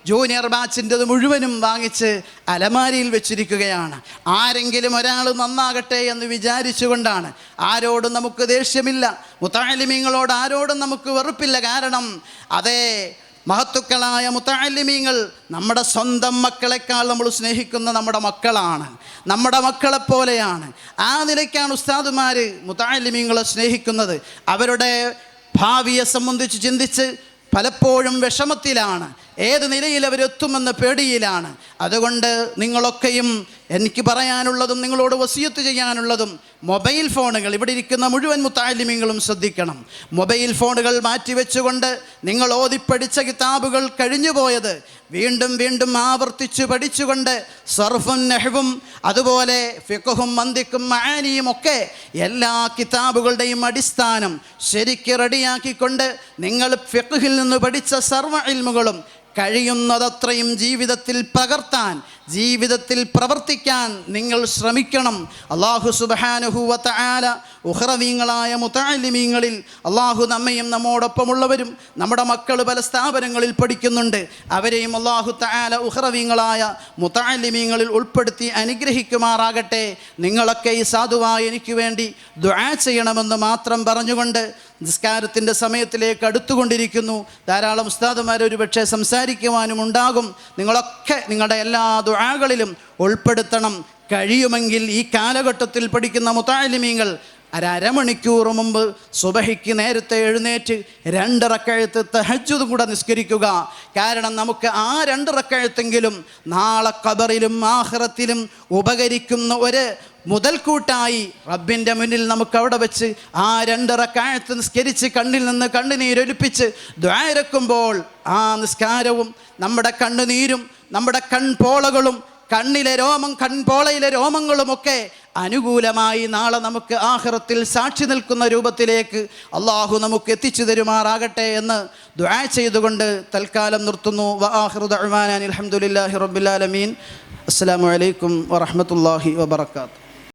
ജൂനിയർ ബാച്ചിൻ്റെത് മുഴുവനും വാങ്ങിച്ച് അലമാരിയിൽ വെച്ചിരിക്കുകയാണ്. ആരെങ്കിലും ഒരാൾ നന്നാകട്ടെ എന്ന് വിചാരിച്ചുകൊണ്ടാണ്. ആരോടും നമുക്ക് ദേഷ്യമില്ല, മുതഅല്ലിമീങ്ങളോട് ആരോടും നമുക്ക് വെറുപ്പില്ല. കാരണം അതേ മഹത്തുക്കളായ മുതഅല്ലിമീങ്ങൾ നമ്മുടെ സ്വന്തം മക്കളെക്കാൾ നമ്മൾ സ്നേഹിക്കുന്ന നമ്മുടെ മക്കളാണ്, നമ്മുടെ മക്കളെപ്പോലെയാണ്. ആ നിലയ്ക്കാണ് ഉസ്താദുമാർ മുതഅല്ലിമീങ്ങളെ സ്നേഹിക്കുന്നത്. അവരുടെ ഭാവിയെ സംബന്ധിച്ച് ചിന്തിച്ച് പലപ്പോഴും വിഷമത്തിലാണ്, ഏത് നിലയിൽ അവരെത്തുമെന്ന പേടിയിലാണ്. അതുകൊണ്ട് നിങ്ങളൊക്കെയും എനിക്ക് പറയാനുള്ളതും നിങ്ങളോട് വസിയത്ത് ചെയ്യാനുള്ളതും, മൊബൈൽ ഫോണുകൾ ഇവിടെ ഇരിക്കുന്ന മുഴുവൻ മുതഅല്ലിമീങ്ങളും ശ്രദ്ധിക്കണം. മൊബൈൽ ഫോണുകൾ മാറ്റിവെച്ചുകൊണ്ട് നിങ്ങൾ ഓതിപ്പടിച്ച കിതാബുകൾ കഴിഞ്ഞുപോയത് വീണ്ടും വീണ്ടും ആവർത്തിച്ച് പഠിച്ചുകൊണ്ട് സർഫും നഹ്വും അതുപോലെ ഫിഖ്ഹും മന്തിക്കും മആനിയും ഒക്കെ എല്ലാ കിതാബുകളുടെയും അടിസ്ഥാനം ശരിക്ക് റെഡിയാക്കിക്കൊണ്ട് നിങ്ങൾ ഫിഖ്ഹിൽ നിന്ന് പഠിച്ച സർവ്വ ഇൽമുകളും കഴിയുന്നതത്രയും ജീവിതത്തിൽ പകർത്താൻ, ജീവിതത്തിൽ പ്രവർത്തിക്കാൻ നിങ്ങൾ ശ്രമിക്കണം. അല്ലാഹു സുബ്ഹാനഹു വ തആല ഉഖ്റവീങ്ങളായ മുതഅല്ലിമീങ്ങളിൽ അല്ലാഹു നമ്മയും നമ്മോടൊപ്പമുള്ളവരും നമ്മുടെ മക്കൾ പല സ്ഥാപനങ്ങളിൽ പഠിക്കുന്നുണ്ട്, അവരെയും അല്ലാഹു തആല ഉഖ്റവീങ്ങളായ മുതഅല്ലിമീങ്ങളിൽ ഉൾപ്പെടുത്തി അനുഗ്രഹിക്കുമാറാകട്ടെ. നിങ്ങളൊക്കെ ഈ സാധുവായ എനിക്ക് വേണ്ടി ദുആ ചെയ്യണമെന്ന് മാത്രം പറഞ്ഞുകൊണ്ട് നിസ്കാരത്തിൻ്റെ സമയത്തിലേക്ക് അടുത്തുകൊണ്ടിരിക്കുന്നു. ധാരാളം ഉസ്താദുമാർ ഒരുപക്ഷെ സംസാരിക്കുവാനും ഉണ്ടാകും. നിങ്ങളൊക്കെ നിങ്ങളുടെ എല്ലാ ദുആകളിലും ഉൾപ്പെടുത്തണം. കഴിയുമെങ്കിൽ ഈ കാലഘട്ടത്തിൽ പഠിക്കുന്ന മുതഅല്ലിമീങ്ങൾ അരമണിക്കൂർ മുമ്പ് സുബഹിക്ക് നേരത്തെ എഴുന്നേറ്റ് 2 റക്അത്ത് തഹജ്ജുദും കൂടെ നിസ്കരിക്കുക. കാരണം നമുക്ക് ആ 2 റക്അത്തെങ്കിലും നാളെ ഖബറിലും ആഖിറത്തിലും ഉപകരിക്കുന്ന ഒരു മുതൽക്കൂട്ടായി റബ്ബിൻ്റെ മുന്നിൽ നമുക്ക് അവിടെ വെച്ച് ആ 2 റക്അത്ത് നിസ്കരിച്ച് കണ്ണിൽ നിന്ന് കണ്ണുനീരൊലിപ്പിച്ച് ദുആയിരക്കുമ്പോൾ ആ നിസ്കാരവും നമ്മുടെ കണ്ണുനീരും നമ്മുടെ കൺപോളകളും കണ്ണിലെ കൺപോളയിലെ രോമങ്ങളുമൊക്കെ അനുകൂലമായി നാളെ നമുക്ക് ആഖിറത്തിൽ സാക്ഷി നിൽക്കുന്ന രൂപത്തിലേക്ക് അള്ളാഹു നമുക്ക് എത്തിച്ചു തരുമാറാകട്ടെ എന്ന് ദുആ ചെയ്തുകൊണ്ട് തൽക്കാലം നിർത്തുന്നു. വആഖിറു ദഅ്വാനാ അൽഹംദുലില്ലാഹി റബ്ബിൽ ആലമീൻ. അസ്സലാമു അലൈക്കും വറഹ്മത്തുള്ളാഹി വബറകാതുഹു.